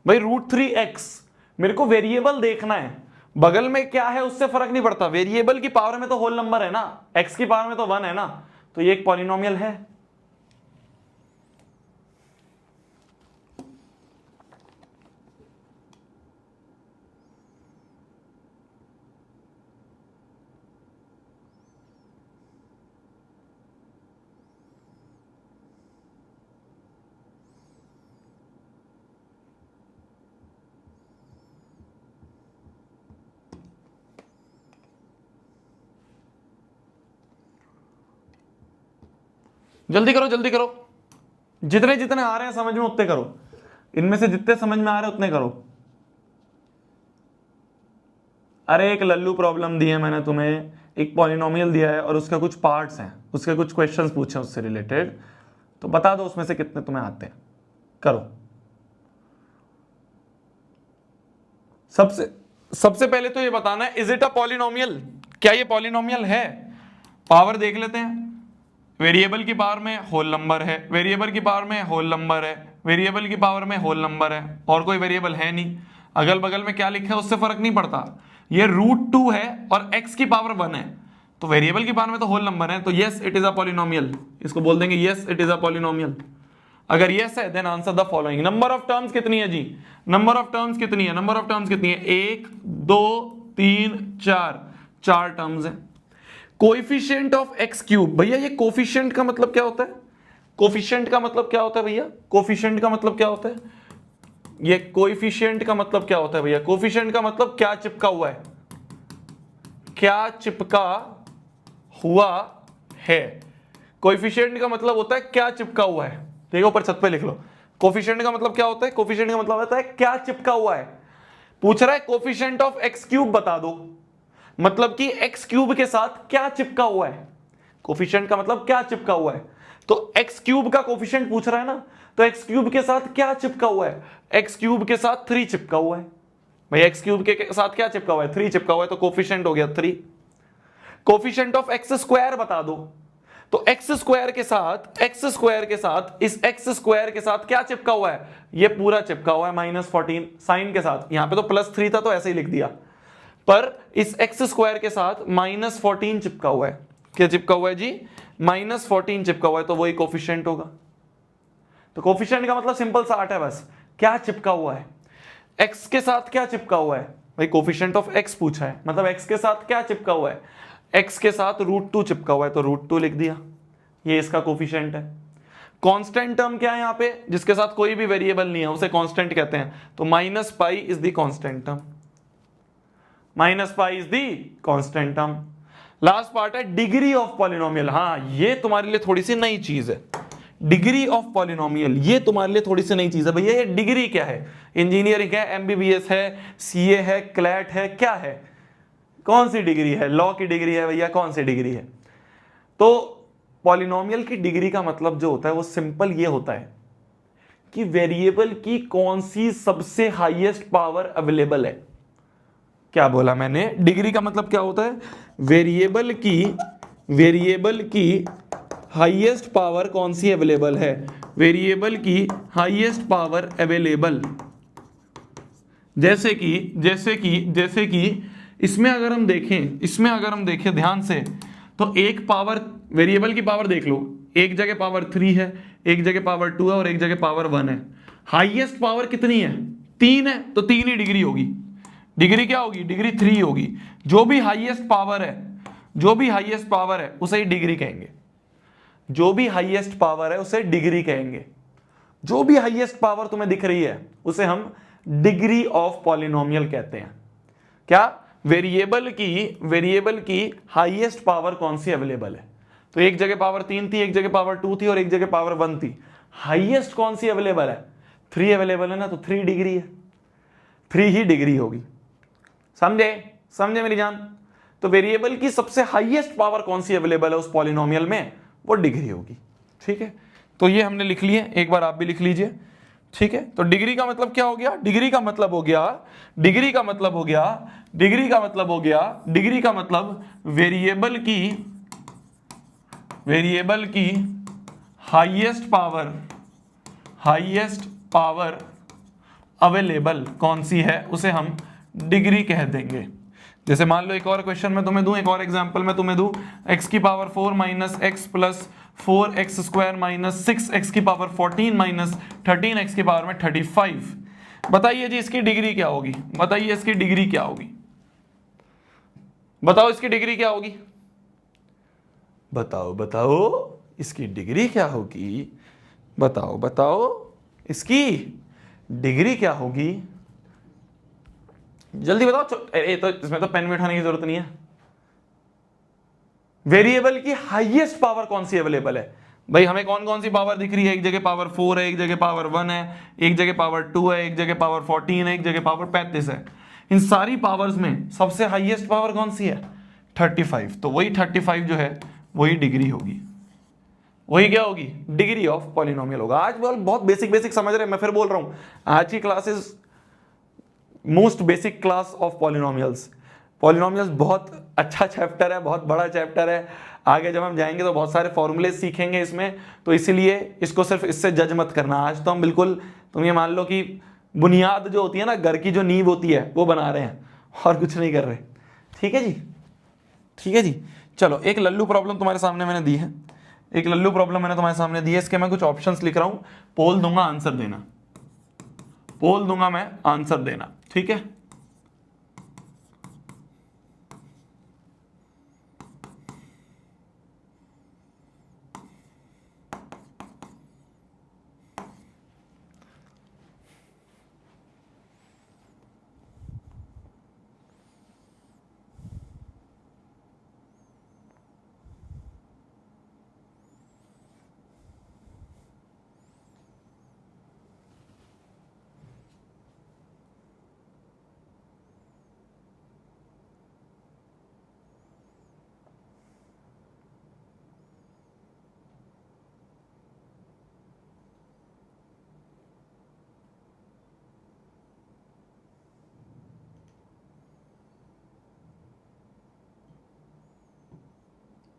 भाई √3x, मेरे को वेरिएबल देखना है, बगल में क्या है उससे फर्क नहीं पड़ता, वेरिएबल की पावर में तो होल नंबर है ना, x की पावर में तो 1 है ना, तो ये एक पॉलिनोमियल है। जल्दी करो, जल्दी करो, जितने जितने आ रहे हैं समझ में उतने करो, इनमें से जितने समझ में आ रहे हैं उतने करो। अरे एक लल्लू प्रॉब्लम दी है मैंने तुम्हें, एक पॉलिनोमियल दिया है और उसका कुछ पार्ट्स हैं, उसके कुछ क्वेश्चंस पूछे उससे रिलेटेड, तो बता दो उसमें से कितने तुम्हें आते हैं, करो। सबसे पहले तो ये बताना है, इज इट अ पॉलिनोमियल, क्या ये पॉलिनोमियल है। पावर देख लेते हैं, वेरिएबल की पावर में होल नंबर है, वेरिएबल की पावर में होल नंबर है, वेरिएबल की पावर में होल नंबर है, और कोई वेरिएबल है नहीं। अगल बगल में क्या लिखा है उससे फर्क नहीं पड़ता। ये √2 है और x की पावर 1 है, तो वेरिएबल की पावर में तो होल नंबर है, तो yes it is a polynomial. इसको बोल देंगे yes it is a polynomial. अगर यस है then answer the following. Number of terms कितनी है जी, नंबर ऑफ टर्म्स कितनी है, नंबर ऑफ टर्म्स कितनी है, 1 2 3 4, 4 टर्म्स है। कोएफिशिएंट ऑफ x क्यूब, भैया ये कोएफिशिएंट का मतलब क्या होता है, कोएफिशिएंट का मतलब क्या होता है भैया, कोएफिशिएंट का मतलब क्या होता है, ये कोएफिशिएंट का मतलब क्या होता है भैया, कोएफिशिएंट का मतलब क्या चिपका हुआ है, क्या चिपका हुआ है। कोएफिशिएंट का मतलब होता है क्या चिपका हुआ है, ठीक है, ऊपर छत पे लिख लो। कोएफिशिएंट का मतलब क्या होता है, कोएफिशिएंट का मतलब होता है क्या चिपका हुआ है। पूछ रहा है कोएफिशिएंट ऑफ x क्यूब बता दो, मतलब कि x क्यूब के साथ क्या चिपका हुआ है। कोएफिशिएंट का मतलब क्या चिपका हुआ है, तो x क्यूब का कोएफिशिएंट पूछ रहा है ना, तो x क्यूब के साथ क्या चिपका हुआ है, x क्यूब के साथ 3 चिपका हुआ है। भाई x क्यूब के साथ क्या चिपका हुआ है, 3 चिपका हुआ है, तो कोएफिशिएंट हो गया 3। कोएफिशिएंट ऑफ x स्क्वायर बता दो, तो x स्क्वायर के साथ इस x स्क्वायर के साथ क्या चिपका हुआ है, ये पूरा चिपका हुआ है -14 साइन के साथ। यहां पे तो +3 था तो ऐसे ही लिख दिया, पर इस x स्क्वायर के साथ -14 चिपका हुआ है। क्या चिपका हुआ है जी, -14 चिपका हुआ है, तो वही कोएफिशिएंट होगा। तो कोएफिशिएंट का मतलब सिंपल सा आर्ट है, बस क्या चिपका हुआ है, x के साथ क्या चिपका हुआ है। भाई कोएफिशिएंट ऑफ x पूछा है, मतलब x के साथ क्या चिपका हुआ है, x के साथ √2 चिपका हुआ है, तो √2 लिख दिया, ये इसका कोएफिशिएंट है। कांस्टेंट टर्म क्या है यहाँ पे, जिसके साथ कोई भी वेरिएबल नहीं है उसे कांस्टेंट कहते हैं, तो -π is the constant term, -π is the constant term. Last part है डिग्री ऑफ पॉलिनोमियल। हाँ ये तुम्हारे लिए थोड़ी सी नई चीज है, डिग्री ऑफ पॉलिनोमियल, ये तुम्हारे लिए थोड़ी सी नई चीज है। भैया ये डिग्री क्या है, इंजीनियरिंग है, एमबीबीएस है, सीए है, क्लैट है, क्या है, कौन सी डिग्री है, लॉ की डिग्री है भैया, कौन सी डिग्री है। तो पॉलिनोमियल की डिग्री का मतलब जो होता है वो सिंपल ये होता है कि वेरिएबल की कौन सी सबसे हाईएस्ट पावर अवेलेबल है। क्या बोला मैंने, डिग्री का मतलब क्या होता है, वेरिएबल की हाईएस्ट पावर कौन सी अवेलेबल है, वेरिएबल की हाईएस्ट पावर अवेलेबल। जैसे कि इसमें अगर हम देखें ध्यान से, तो एक पावर, वेरिएबल की पावर देख लो, एक जगह पावर 3 है, एक जगह पावर 2 है और एक जगह पावर 1 है। हाईएस्ट पावर कितनी है, 3 है, तो 3 ही डिग्री होगी। डिग्री क्या होगी, डिग्री 3 होगी। जो भी हाईएस्ट पावर है उसे ही डिग्री कहेंगे, जो भी हाईएस्ट पावर है उसे डिग्री कहेंगे। जो भी हाईएस्ट पावर तुम्हें दिख रही है उसे हम डिग्री ऑफ पॉलिनोमियल कहते हैं। क्या, वेरिएबल की हाईएस्ट पावर कौन सी अवेलेबल है, तो एक जगह पावर 3 थी, एक जगह पावर 2 थी और एक जगह पावर 1 थी। हाईएस्ट कौन सी अवेलेबल है, 3 अवेलेबल है ना, तो 3 डिग्री है, 3 ही डिग्री होगी। समझे मेरी जान। तो वेरिएबल की सबसे हाईएस्ट पावर कौन सी अवेलेबल है उस पॉलिनोमियल में, वो डिग्री होगी। ठीक है, तो ये हमने लिख लिए, एक बार आप भी लिख लीजिए। ठीक है, तो डिग्री का मतलब क्या हो गया, डिग्री का मतलब वेरिएबल की हाईएस्ट पावर अवेलेबल कौन सी है उसे हम डिग्री कह देंगे। जैसे मान लो एक और क्वेश्चन में तुम्हें दूं, एक और एग्जांपल में तुम्हें दूं, x की power 4 minus x plus 4x square minus 6x की पावर 14 माइनस 13x की पावर में 35। बताइए जी इसकी डिग्री क्या होगी, बताओ इसकी डिग्री क्या होगी, बताओ इसकी डिग्री क्या होगी, इसकी डिग्री क्या होगी, जल्दी बताओ। तो इसमें तो पेन में उठाने की जरूरत नहीं है। वेरिएबल की हाईएस्ट पावर कौन सी अवेलेबल है, भाई हमें कौन कौन सी पावर दिख रही है, एक जगह पावर 4 है, एक जगह पावर 1 है, एक जगह पावर 2 है, एक जगह पावर 14 है, एक जगह पावर 35 है। इन सारी पावर्स में सबसे हाईएस्ट पावर कौन सी है, 35, तो वही 35 जो है वही डिग्री होगी। वही क्या होगी, डिग्री ऑफ पॉलिनोमियल होगा। आज बहुत बेसिक बेसिक समझ रहे हैं, मैं फिर बोल रहा हूं आज की class is most basic class of polynomials. Polynomials बहुत अच्छा चैप्टर है, बहुत बड़ा चैप्टर है। आगे जब हम जाएंगे तो बहुत सारे फॉर्मूले सीखेंगे इसमें, तो इसीलिए इसको सिर्फ इससे जज मत करना। आज तो हम बिल्कुल, तुम ये मान लो कि बुनियाद जो होती है ना, घर की जो नींव होती है वो बना रहे हैं, और कुछ नहीं कर रहे। ठीक है जी, ठीक है जी। चलो एक लल्लू प्रॉब्लम तुम्हारे सामने मैंने दी है, एक लल्लू प्रॉब्लम मैंने तुम्हारे सामने दी है। इसके मैं कुछ ऑप्शंस लिख रहा हूं, पोल दूंगा आंसर देना, पोल दूंगा मैं आंसर देना। ठीक है,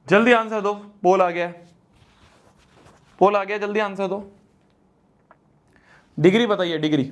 जल्दी आंसर दो, पोल आ गया, पोल आ गया, जल्दी आंसर दो। डिग्री बताइए, डिग्री।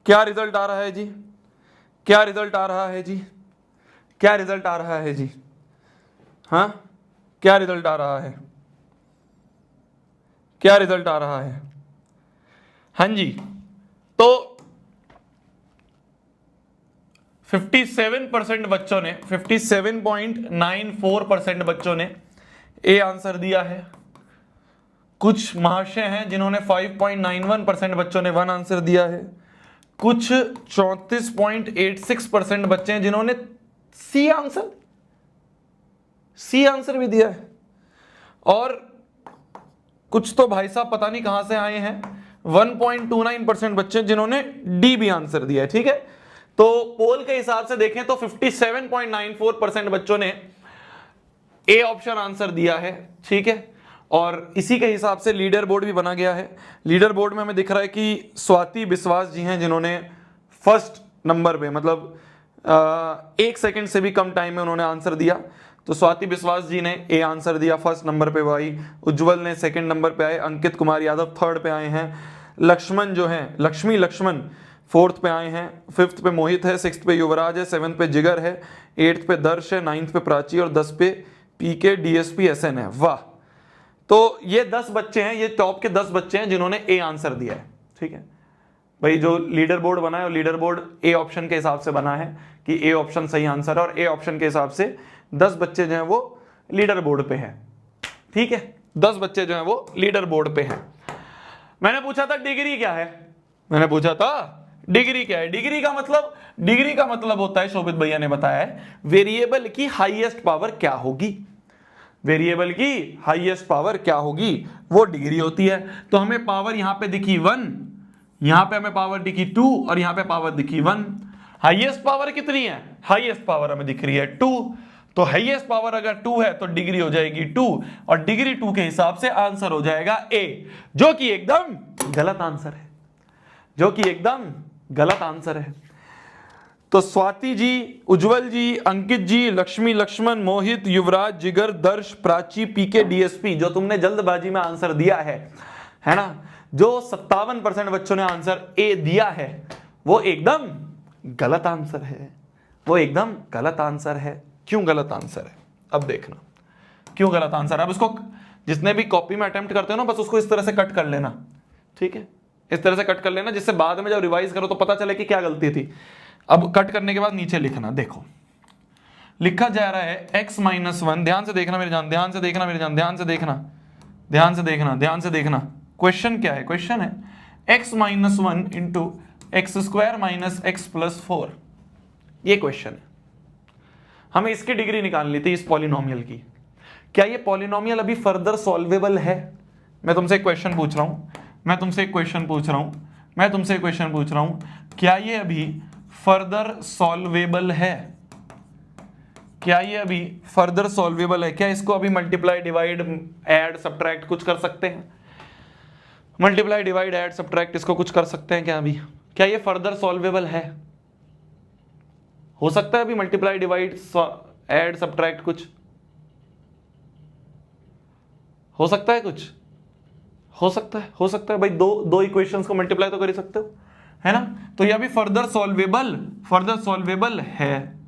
क्या रिजल्ट आ रहा है जी, क्या रिजल्ट आ रहा है जी, क्या रिजल्ट आ रहा है जी, हाँ क्या रिजल्ट आ रहा है, क्या रिजल्ट आ रहा है? हाँ जी, तो 57% बच्चों ने, 57.94% बच्चों ने ए आंसर दिया है। कुछ महाशय हैं जिन्होंने 5.91% बच्चों ने 1 आंसर दिया है। कुछ 34.86% बच्चे हैं जिन्होंने सी आंसर भी दिया है। और कुछ तो भाई साहब पता नहीं कहां से आए हैं, 1.29% बच्चे जिन्होंने डी भी आंसर दिया है। ठीक है, तो पोल के हिसाब से देखें तो 57.94% बच्चों ने ए ऑप्शन आंसर दिया है। ठीक है, और इसी के हिसाब से लीडर बोर्ड भी बना गया है। लीडर बोर्ड में हमें दिख रहा है कि स्वाति विश्वास जी हैं जिन्होंने फर्स्ट नंबर पे, मतलब 1 सेकंड से भी कम टाइम में उन्होंने आंसर दिया। तो स्वाति विश्वास जी ने ए आंसर दिया, फर्स्ट नंबर पे भाई। उज्जवल ने सेकंड नंबर पे आए, अंकित कुमार यादव थर्ड पे आए हैं, लक्ष्मण जो हैं, लक्ष्मण फोर्थ पे आए हैं, फिफ्थ पे मोहित है, सिक्स्थ पे युवराज है, सेवन्थ पे जिगर है, एट्थ पे दर्श है, नाइन्थ पे प्राची और 10 पे पीके डीएसपी एसएन है। वाह, तो ये 10 बच्चे हैं, ये टॉप के 10 बच्चे हैं जिन्होंने ए आंसर दिया है। ठीक है भाई, जो लीडर बोर्ड बना है, लीडर बोर्ड ए ऑप्शन के हिसाब से बना है कि ए ऑप्शन सही आंसर है, और ए ऑप्शन के हिसाब से 10 बच्चे जो हैं वो लीडर बोर्ड पे हैं। ठीक है, 10 बच्चे जो हैं वो लीडर बोर्ड पे हैं। मैंने पूछा था डिग्री क्या है, मैंने पूछा था डिग्री क्या है। डिग्री का मतलब होता है, शोभित भैया ने बताया है, वेरिएबल की हाईएस्ट पावर क्या होगी, वेरिएबल की हाईएस्ट पावर क्या होगी वो डिग्री होती है। तो हमें पावर यहां पे दिखी 1, यहां पे हमें पावर दिखी 2 और यहां पे पावर दिखी 1। हाईएस्ट पावर कितनी है, हाईएस्ट पावर हमें दिख रही है 2। तो हाईएस्ट पावर अगर 2 है तो डिग्री हो जाएगी 2, और डिग्री 2 के हिसाब से आंसर हो जाएगा ए, जो कि एकदम गलत आंसर है, जो कि एकदम गलत आंसर है। तो स्वाति जी, उज्जवल जी, अंकित जी, लक्ष्मी, लक्ष्मण, मोहित, युवराज, जिगर, दर्श, प्राची, पीके, डीएसपी, जो तुमने जल्दबाजी में आंसर दिया है ना, जो 57% बच्चों ने आंसर ए दिया है, वो एकदम गलत आंसर है, वो एकदम गलत आंसर है। क्यों गलत आंसर है, अब देखना क्यों गलत आंसर है। अब इसको जितने भी कॉपी में अटेम्प्ट करते हो ना, बस उसको इस तरह से कट कर लेना। ठीक है, इस तरह से कट कर लेना, जिससे बाद में जब रिवाइज करो तो पता चले कि क्या गलती थी। अब कट करने के बाद नीचे लिखना, देखो लिखा जा रहा है x माइनस वन, ध्यान से देखना मेरे जान, ध्यान से देखना मेरे जान, ध्यान से देखना, ध्यान से देखना, ध्यान से देखना। क्वेश्चन क्या है? क्वेश्चन है x minus one into x square minus x plus four, ये क्वेश्चन है। हमें इसकी डिग्री निकालनी थी इस पॉलिनोमियल की। क्या ये पॉलिनोमियल अभी फर्दर सॉल्वेबल है? मैं तुमसे एक क्वेश्चन पूछ रहा हूं, मैं तुमसे एक क्वेश्चन पूछ रहा हूं, मैं तुमसे एक क्वेश्चन पूछ रहा हूं, क्या ये अभी फर्दर सॉल्वेबल है? क्या ये अभी फर्दर सॉल्वेबल है? क्या इसको अभी मल्टीप्लाई डिवाइड ऐड सब्ट्रैक्ट कुछ कर सकते हैं? मल्टीप्लाई डिवाइड ऐड सब्ट्रैक्ट इसको कुछ कर सकते हैं क्या अभी? क्या ये फर्दर सॉल्वेबल है? हो सकता है अभी मल्टीप्लाई डिवाइड ऐड सब्ट्रैक्ट कुछ हो सकता है, कुछ हो सकता है, हो सकता है भाई। दो इक्वेशंस को मल्टीप्लाई तो कर ही सकते हो, है ना? तो ये अभी फर्दर सॉल्वेबल है।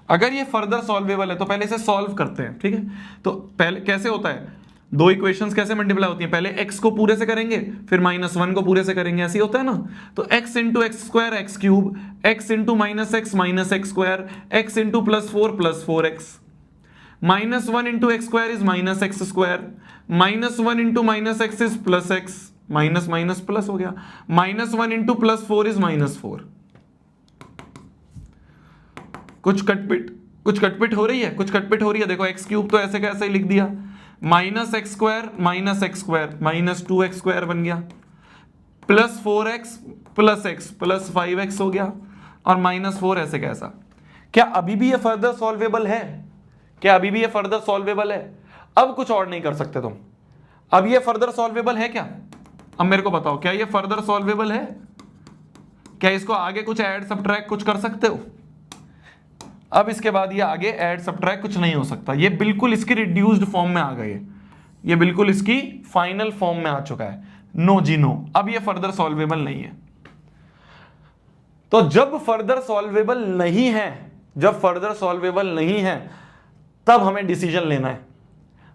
अगर ये फर्दर सॉल्वेबल है तो पहले इसे सॉल्व करते हैं, ठीक है? तो पहले कैसे होता है, दो इक्वेशंस कैसे मल्टीप्लाई होती हैं? पहले x को पूरे से करेंगे, फिर माइनस वन को पूरे से करेंगे, ऐसे ही होता है ना? तो x into x square x cube, x into minus x square, x into plus four x, minus one into x square is minus x square, minus one into minus x is plus x, minus minus plus हो गया, minus one into plus four is minus four. कुछ कटपिट हो रही है, कुछ कटपिट हो रही है। देखो एक्स क्यूब तो ऐसे का ऐसे ही लिख दिया, minus x square minus two x square बन गया, plus four x plus five x हो गया, और माइनस फोर ऐसे कैसा। क्या अभी भी ये फर्दर सॉल्वेबल है? क्या अभी भी ये फर्दर सॉल्वेबल है? अब कुछ और नहीं कर सकते तुम, अब ये फर्दर सॉल्वेबल है क्या? अब मेरे को बताओ, क्या ये फर्दर सॉल्वेबल है? क्या इसको आगे कुछ ऐड सब्ट्रैक्ट कुछ कर सकते हो? अब इसके बाद ये आगे ऐड सब्ट्रैक्ट कुछ नहीं हो सकता, ये बिल्कुल इसकी रिड्यूस्ड फॉर्म में आ गए, ये बिल्कुल इसकी फाइनल फॉर्म में आ चुका है। नो जी नो, अब ये फर्दर सॉल्वेबल नहीं है। तो जब फर्दर सॉल्वेबल नहीं है, जब फर्दर सॉल्वेबल नहीं है, तब हमें डिसीजन लेना है।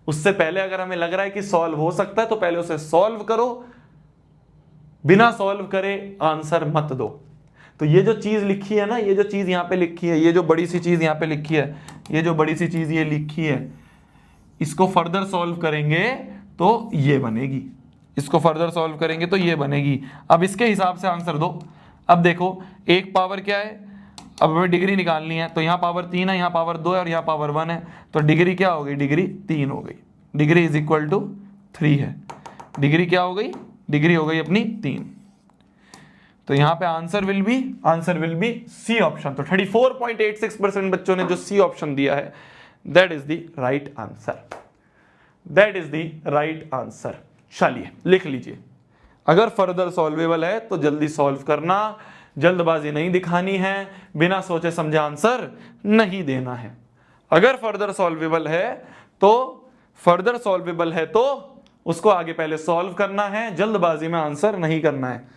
उससे पहले अगर हमें लग रहा है कि सॉल्व हो सकता है तो पहले उसे सॉल्व करो, बिना सॉल्व करे आंसर मत दो। तो ये जो चीज लिखी है ना, ये जो चीज यहां पे लिखी है, ये जो बड़ी सी चीज यहां पे लिखी है, ये जो बड़ी सी चीज ये लिखी है, इसको फर्दर सॉल्व करेंगे तो ये बनेगी, इसको फर्दर सॉल्व करेंगे तो ये बनेगी। अब इसके हिसाब से आंसर दो। अब देखो एक पावर क्या है, अब हमें डिग्री निकालनी है, तो यहाँ पावर 3 है, यहाँ पावर 2 है और यहाँ पावर 1 है, तो डिग्री क्या हो गई? डिग्री 3 हो गई। डिग्री इज इक्वल टू 3 है। डिग्री क्या हो गई? डिग्री हो गई अपनी 3। तो यहाँ पे answer will be C option. तो 34.86% बच्चों ने जो सी ऑप्शन दिया है, that is the right answer, that is the right answer. चलिए लिख लीजिए, अगर फर्दर सॉल्वेबल है तो जल्दी सॉल्व करना, जल्दबाजी नहीं दिखानी है, बिना सोचे समझे आंसर नहीं देना है। अगर फर्दर सॉल्वेबल है तो उसको आगे पहले सॉल्व करना है, जल्दबाजी में आंसर नहीं करना है,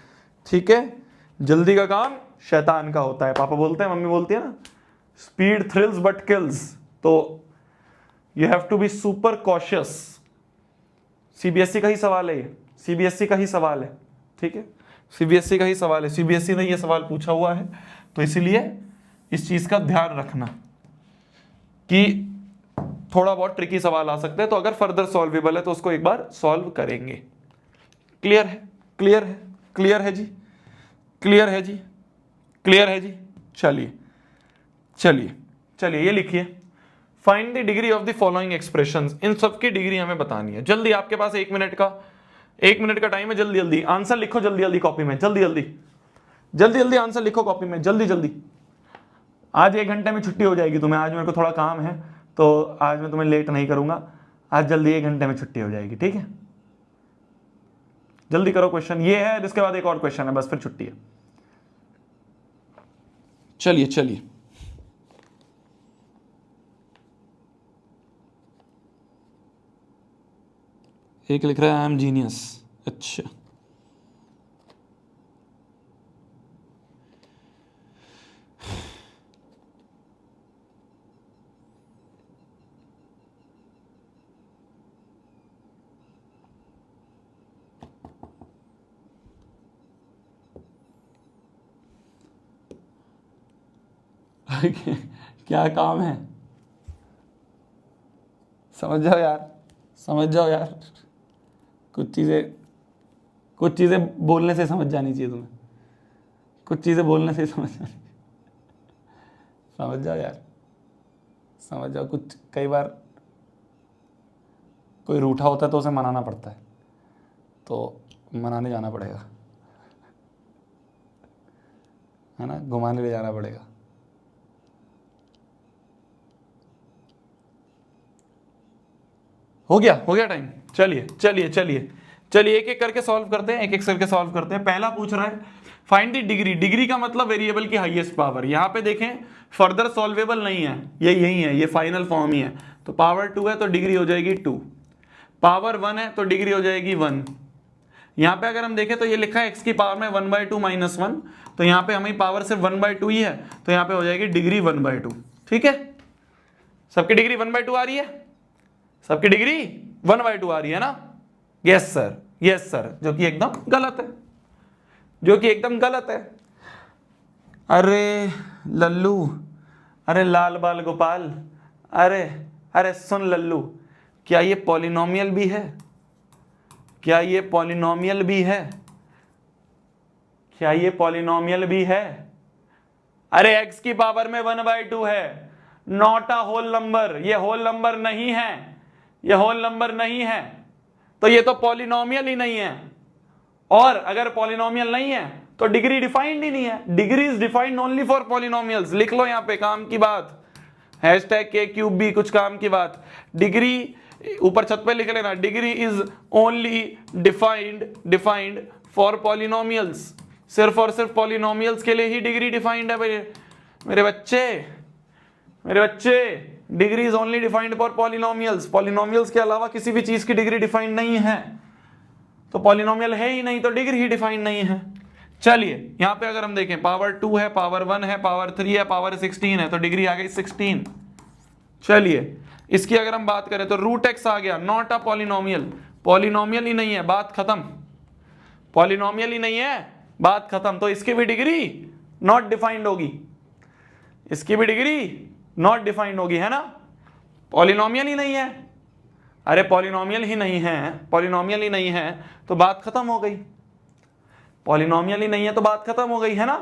ठीक है? जल्दी का काम शैतान का होता है, पापा बोलते हैं, मम्मी बोलती है ना, स्पीड थ्रिल्स बट किल्स। तो you have to be super cautious. CBSE का ही सवाल है ये, सीबीएसई का ही सवाल है, ठीक है? सीबीएसई का ही सवाल है, सीबीएसई ने ये सवाल पूछा हुआ है, तो इसीलिए इस चीज का ध्यान रखना कि थोड़ा बहुत ट्रिकी सवाल आ सकते हैं। तो अगर फर्दर सॉल्वेबल है तो उसको एक बार सॉल्व करेंगे। क्लियर है? क्लियर है? क्लियर है जी? क्लियर है जी? क्लियर है जी? चलिए चलिए चलिए, ये लिखिए, find the degree of the following expressions. इन सब की डिग्री हमें बतानी है। जल्दी, आपके पास 1 मिनट का टाइम है, जल्दी जल्दी आंसर लिखो, जल्दी जल्दी कॉपी में, जल्दी जल्दी आंसर लिखो कॉपी में, जल्दी जल्दी। आज 1 घंटे में छुट्टी हो जाएगी तुम्हें, आज मेरे को थोड़ा काम है तो आज मैं तुम्हें लेट नहीं करूंगा, आज जल्दी 1 घंटे में छुट्टी हो जाएगी, ठीक है? जल्दी करो, क्वेश्चन ये है, इसके बाद एक और क्वेश्चन है, बस फिर छुट्टी है। चलिए चलिए, एक लिख रहा है आई एम जीनियस। अच्छा, क्या काम है? समझ जाओ यार, समझ जाओ यार, कुछ चीज़ें बोलने से समझ जानी चाहिए तुम्हें, कुछ चीज़ें बोलने से समझ जानी, समझ जाओ यार, समझ जाओ। कुछ कई बार कोई रूठा होता है तो उसे मनाना पड़ता है, तो मनाने जाना पड़ेगा, है ना, घुमाने ले जाना पड़ेगा। हो गया टाइम। चलिए चलिए चलिए चलिए, एक एक करके सॉल्व करते हैं, एक एक करके सॉल्व करते हैं। पहला पूछ रहा है फाइंड द डिग्री, डिग्री का मतलब वेरिएबल की हाईएस्ट पावर। यहां पे देखें फर्दर सॉल्वेबल नहीं है, ये यही है, ये फाइनल फॉर्म ही है। तो पावर 2 है तो डिग्री हो जाएगी 2, पावर 1 है तो डिग्री हो जाएगी 1। यहां पे अगर हम देखें तो ये लिखा है x की पावर में 1/2 - 1, तो यहां पे हमें पावर सिर्फ 1/2 ही है, तो यहां पे हो जाएगी डिग्री 1/2। ठीक है, सबकी डिग्री 1/2 आ रही है, सबकी डिग्री 1/2 आ रही है ना? यस सर, यस सर, जो कि एकदम गलत है, जो कि एकदम गलत है। अरे लल्लू, अरे लाल बाल गोपाल, अरे अरे सुन लल्लू, क्या ये पॉलिनोमियल भी है? क्या ये पॉलिनोमियल भी है? क्या ये पॉलिनोमियल भी है? अरे x की पावर में 1/2 है, नॉट अ होल नंबर, ये होल नंबर नहीं है, ये होल नंबर नहीं है, तो ये तो पॉलिनोमियल ही नहीं है। और अगर पॉलिनोमियल नहीं है तो डिग्री डिफाइंड ही नहीं है। Degree is defined only for polynomials. लिख लो यहां पे काम की बात, #k3b, कुछ काम की बात। डिग्री ऊपर छत पे लिख लेना, degree is only defined for polynomials. सिर्फ और सिर्फ पॉलिनोमियल्स के लिए ही डिग्री डिफाइंड है मेरे बच्चे, मेरे बच्चे। Degree is only defined for polynomials, polynomials के अलावा किसी भी चीज की डिग्री डिफाइंड नहीं है। तो पॉलिनोमियल है ही नहीं तो डिग्री ही डिफाइंड नहीं है। चलिए यहां पे अगर हम देखें पावर 2 है, पावर 1 है, पावर 3 है, पावर 16 है, तो डिग्री आ गई 16। चलिए इसकी अगर हम बात करें तो √x आ गया, नॉट अ पॉलिनोमियल, पॉलिनोमियल ही नहीं है, बात खत्म, पॉलिनोमियल ही नहीं है, बात खत्म। तो इसकी भी डिग्री नॉट डिफाइंड होगी, इसकी भी डिग्री नॉट डिफाइंड होगी, है ना? पॉलिनोमियल ही नहीं है, अरे पॉलिनोमियल ही नहीं है, पॉलिनोमियल ही नहीं है तो बात खत्म हो गई, पॉलिनोमियल ही नहीं है तो बात खत्म हो गई, है ना?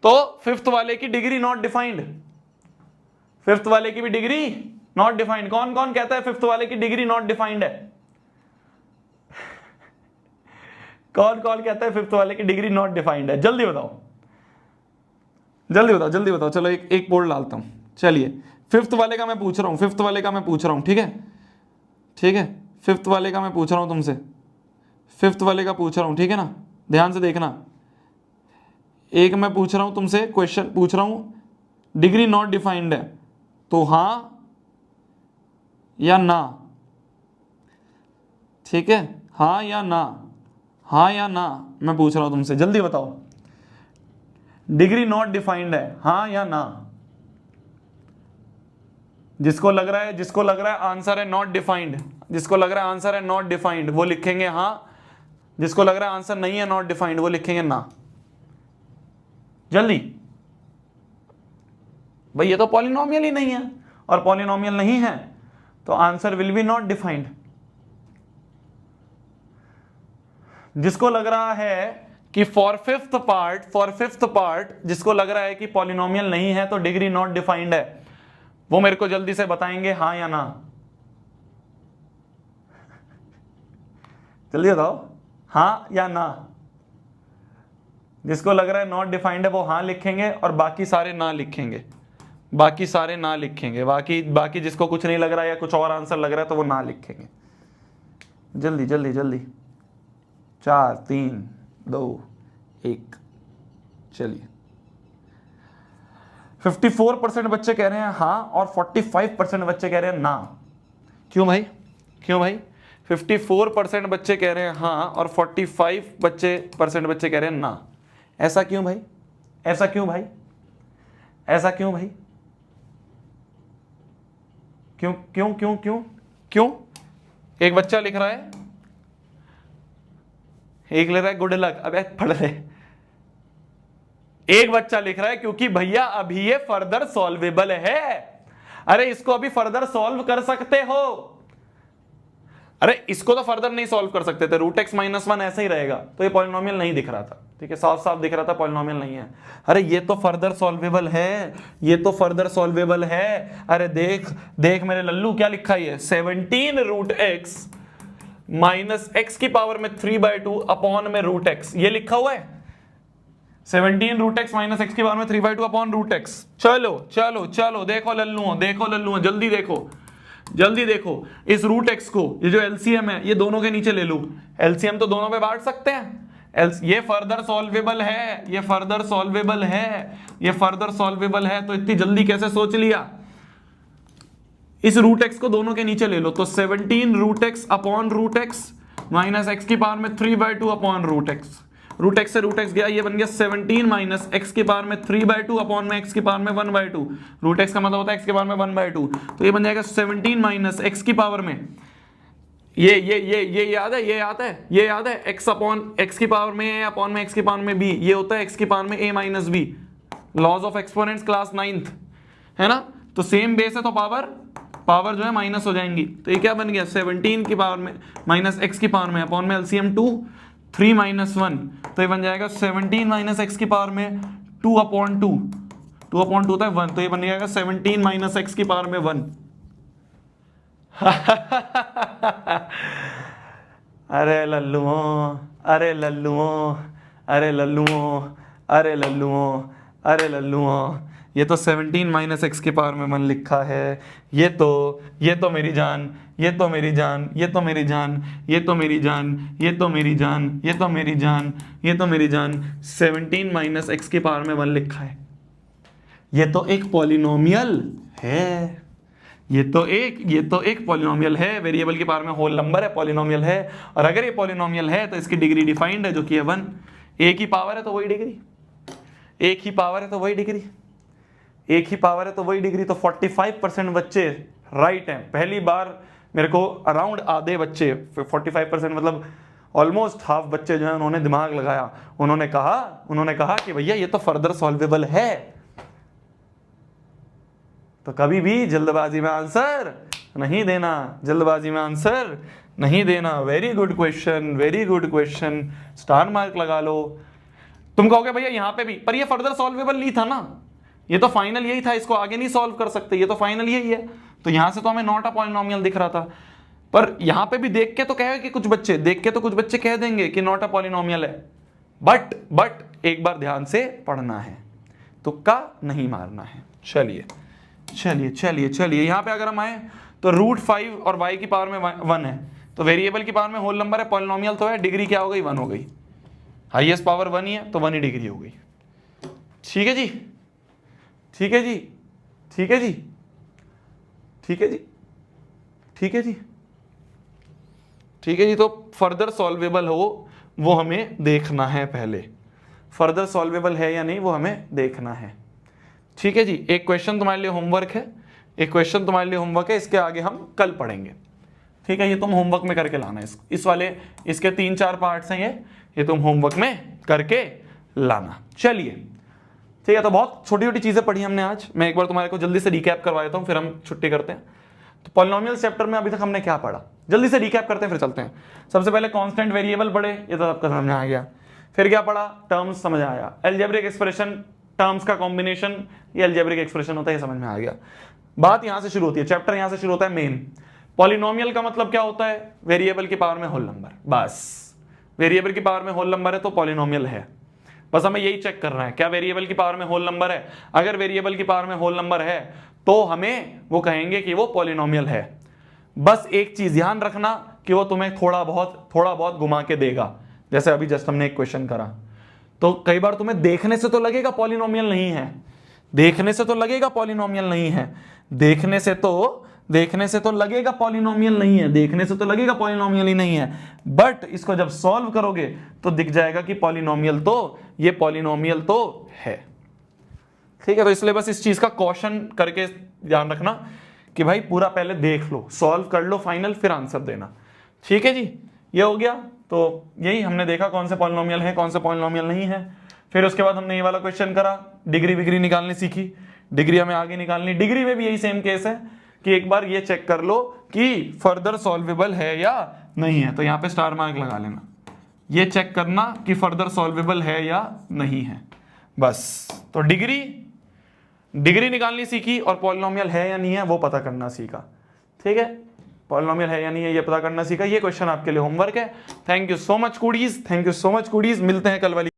तो फिफ्थ वाले की डिग्री नॉट डिफाइंड, फिफ्थ वाले की भी डिग्री नॉट डिफाइंड। कौन कौन कहता है फिफ्थ वाले की डिग्री नॉट डिफाइंड है? कौन कौन कहता है फिफ्थ वाले की डिग्री नॉट डिफाइंड है? जल्दी बताओ, जल्दी बताओ, जल्दी बताओ। चलो एक बोर्ड डालता हूं। चलिए फिफ्थ वाले का मैं पूछ रहा हूं, फिफ्थ वाले का मैं पूछ रहा हूं, ठीक है, ठीक है, फिफ्थ वाले का मैं पूछ रहा हूं तुमसे, फिफ्थ वाले का पूछ रहा हूं, ठीक है ना? ध्यान से देखना, एक मैं पूछ रहा हूं तुमसे, क्वेश्चन पूछ रहा हूं, डिग्री नॉट डिफाइंड है तो हां या ना, ठीक है, हां या ना, हां या ना, मैं पूछ रहा हूं तुमसे, जल्दी बताओ। डिग्री नॉट डिफाइंड है, हां या ना? जिसको लग रहा है आंसर है नॉट डिफाइंड, जिसको लग रहा है आंसर है नॉट डिफाइंड वो लिखेंगे हां, जिसको लग रहा है आंसर नहीं है नॉट डिफाइंड वो लिखेंगे ना। जल्दी भाई, ये तो पॉलिनोमियल ही नहीं है, और पॉलिनोमियल नहीं है तो answer will B not defined. जिसको लग रहा है कि फॉर फिफ्थ पार्ट जिसको लग रहा है कि पॉलिनोमियल नहीं है तो डिग्री नॉट डिफाइंड है, वो मेरे को जल्दी से बताएंगे हां या ना। जल्दी बताओ, हां या ना? जिसको लग रहा है नॉट डिफाइंड है वो हां लिखेंगे और बाकी सारे ना लिखेंगे, बाकी सारे ना लिखेंगे, बाकी जिसको कुछ नहीं लग रहा है या कुछ और आंसर लग रहा है तो वो ना लिखेंगे। जल्दी जल्दी जल्दी, 4 3 2 1। चलिए 54% बच्चे कह रहे हैं हाँ और 45% बच्चे कह रहे हैं ना। क्यों भाई, क्यों भाई? 54% बच्चे कह रहे हैं हाँ और 45% बच्चे कह रहे हैं ना। ऐसा क्यों भाई, ऐसा क्यों भाई, ऐसा क्यों भाई? क्यों क्यों क्यों क्यों क्यों? एक बच्चा लिख रहा है, एक लिख रहा है गुड लक, अबे पढ़ ले। एक बच्चा लिख रहा है क्योंकि भैया अभी ये फर्दर सॉल्वेबल है, अरे इसको अभी फर्दर सॉल्व कर सकते हो, अरे इसको तो फर्दर नहीं सॉल्व कर सकते थे, रूट एक्स माइनस वन ऐसा ही रहेगा, तो ये पॉलिनोमियल नहीं दिख रहा था, ठीक है, साफ साफ दिख रहा था पॉलिनोमियल नहीं है। अरे ये तो फर्दर सॉल्वेबल है, ये तो फर्दर सॉल्वेबल है। अरे देख देख मेरे लल्लू क्या लिखा है, 17 रूट एक्स माइनस एक्स की पावर में 3/2 अपॉन में रूट एक्स, ये लिखा हुआ है 17 रूट एक्स माइनस एक्स की पावर में 3/2 अपॉन रूट एक्स। चलो चलो चलो देखो लल्लू, देखो लल्लू, जल्दी देखो जल्दी देखो, इस रूट एक्स को, ये जो एलसीएम है ये दोनों के नीचे ले लूं, एलसीएम तो दोनों पे बांट सकते हैं, ये फर्दर सॉल्वेबल है, ये फर्दर सॉल्वेबल है, ये फर्दर सॉल्वेबल है, तो इतनी जल्दी कैसे सोच लिया। इस रूट एक्स को दोनों के नीचे ले लो, तो 17 root x upon root x minus x की पावर में 3/2 upon root x, root x से रूट एक्स गया, ये बन गया 17 माइनस एक्स की पावर में 3/2 अपॉन में एक्स की पावर में 1/2, रूट एक्स का मतलब होता है एक्स की पावर में 1/2, तो ये बन जाएगा 17 माइनस एक्स की पावर में, ये याद है, ये याद है, ये याद है, एक्स अपॉन एक्स की पावर में ए अपॉन में एक्स की पावर में बी, ये होता है एक्स की पावर में a minus b, laws of exponents class 9th है ना। तो सेम बेस है तो पावर जो है माइनस हो जाएंगी, तो ये क्या बन गया 17 की पावर में माइनस एक्स की पावर में अपॉन में एलसीएम 2 3 माइनस 1, तो ये बन जाएगा 17 माइनस एक्स की पावर में 2 अपॉन 2 होता है 1, तो ये बन जाएगा 17 माइनस एक्स की पावर में 1। अरे लल्लुओं, अरे लल्लुओं, अरे लल्लुओं, अरे लल्लुओं, अरे लल्लुओं, ये तो 17 माइनस एक्स की पावर में 1 लिखा है, ये तो मेरी जान, ये तो मेरी जान, ये तो मेरी जान, ये तो मेरी जान, ये तो मेरी जान, ये तो मेरी जान, ये तो मेरी जान, 17 माइनस एक्स की पावर में 1 लिखा है। ये तो एक पॉलिनोमियल है, ये तो एक पॉलिनोमियल है, वेरिएबल की पावर में होल नंबर है, पॉलिनोमियल है, और अगर ये पॉलिनोमियल है तो इसकी डिग्री डिफाइंड है जो कि है 1, एक ही पावर है तो वही डिग्री, एक ही पावर है तो वही डिग्री, एक ही पावर है तो वही डिग्री। तो 45% बच्चे राइट हैं, पहली बार मेरे को अराउंड आधे बच्चे 45% मतलब ऑलमोस्ट हाफ बच्चे जो है उन्होंने दिमाग लगाया, उन्होंने कहा कि भैया ये तो फर्दर सॉल्वेबल है। तो कभी भी जल्दबाजी में आंसर नहीं देना, जल्दबाजी में आंसर नहीं देना। Very good question, very good question, star mark लगा लो। तुम कहोगे भैया यहां पे भी, पर ये फर्दर सॉल्वेबल नहीं था ना, ये तो फाइनल यही था, इसको आगे नहीं सॉल्व कर सकते, ये तो फाइनल यही है। तो यहां से तो हमें नॉट अ पॉलिनोमियल दिख रहा था, पर यहां पे भी देख के तो कहेगा कि कुछ बच्चे कह देंगे कि नॉट अ पॉलिनोमियल है, बट एक बार ध्यान से पढ़ना है, तुक्का नहीं मारना है। चलिए चलिए चलिए चलिए, यहां पे अगर हम आए तो रूट 5 और y की पावर में 1 है, तो वेरिएबल की पावर में होल नंबर है, पॉलिनोमियल तो है, डिग्री क्या हो गई 1 हो गई, हाईएस्ट पावर 1 ही है तो 1 ही डिग्री हो गई। ठीक है जी, ठीक है जी, ठीक है जी, ठीक है जी, ठीक है जी, ठीक है जी। तो फर्दर सॉल्वेबल हो वो हमें देखना है, पहले फर्दर सॉल्वेबल है या नहीं वो हमें देखना है। ठीक है जी, एक क्वेश्चन तुम्हारे लिए होमवर्क है, एक क्वेश्चन तुम्हारे लिए होमवर्क है, इसके आगे हम कल पढ़ेंगे। ठीक है, ये तुम होमवर्क में करके लाना, इस वाले इसके 3-4 पार्ट्स हैं, ये तुम होमवर्क में करके लाना। चलिए ठीक है, तो बहुत छोटी छोटी चीजें पढ़ी हमने आज, मैं एक बार तुम्हारे को जल्दी से रिकैप करवा देता हूँ, फिर हम छुट्टी करते हैं। तो पॉलिनोमियल चैप्टर में अभी तक हमने क्या पढ़ा, जल्दी से रिकैप करते हैं फिर चलते हैं। सबसे पहले कांस्टेंट वेरिएबल पढ़े, ये तो सबका समझ में आ गया। फिर क्या पढ़ा, टर्म्स समझ आया, अलजेब्रिक एक्सप्रेशन टर्म्स का कॉम्बिनेशन, ये अलजेब्रिक एक्सप्रेशन होता है, ये समझ में आ गया। बात यहां से शुरू होती है, चैप्टर यहां से शुरू होता है मेन। पॉलिनोमियल का मतलब क्या होता है, वेरिएबल की पावर में होल नंबर, बस वेरिएबल की पावर में होल नंबर है तो पॉलिनोमियल है, बस हमें यही चेक करना है क्या वेरिएबल की पावर में होल नंबर है। अगर वेरिएबल की पावर में होल नंबर है तो हमें वो कहेंगे कि वो पॉलिनोमियल है। बस एक चीज ध्यान रखना कि वो तुम्हें थोड़ा बहुत घुमा के देगा, जैसे अभी जस्ट हमने एक क्वेश्चन करा, तो कई बार तुम्हें देखने से तो लगेगा पॉलिनोमियल नहीं है, देखने से तो लगेगा पॉलिनोमियल नहीं है, देखने से तो लगेगा पॉलिनोमियल नहीं है, देखने से तो लगेगा पॉलिनोमियल ही नहीं है, बट इसको जब सॉल्व करोगे तो दिख जाएगा कि पॉलिनोमियल तो, ये पॉलिनोमियल तो है। ठीक है, तो इसलिए बस इस चीज का कॉशन करके ध्यान रखना कि भाई पूरा पहले देख लो, सॉल्व कर लो फाइनल, फिर आंसर देना। ठीक है जी, ये हो गया। तो यही हमने देखा कौन से पॉलिनोमियल है, कौन से पॉलिनोमियल नहीं है। फिर उसके बाद हमने ये वाला क्वेश्चन करा, डिग्री विग्री निकालनी सीखी, डिग्री हमें आगे निकालनी, डिग्री में भी यही सेम केस है कि एक बार ये चेक कर लो कि फर्दर सॉल्वेबल है या नहीं है, तो यहां पे स्टार मार्क लगा लेना, ये चेक करना कि फर्दर सॉल्वेबल है या नहीं है, बस। तो डिग्री निकालनी सीखी और पॉलिनोमियल है या नहीं है वो पता करना सीखा, ठीक है। पॉलिनोमियल है या नहीं है ये पता करना सीखा, ये क्वेश्चन आपके लिए होमवर्क है। थैंक यू सो मच कुडीज, थैंक यू सो मच कुडीज, मिलते हैं कल वाली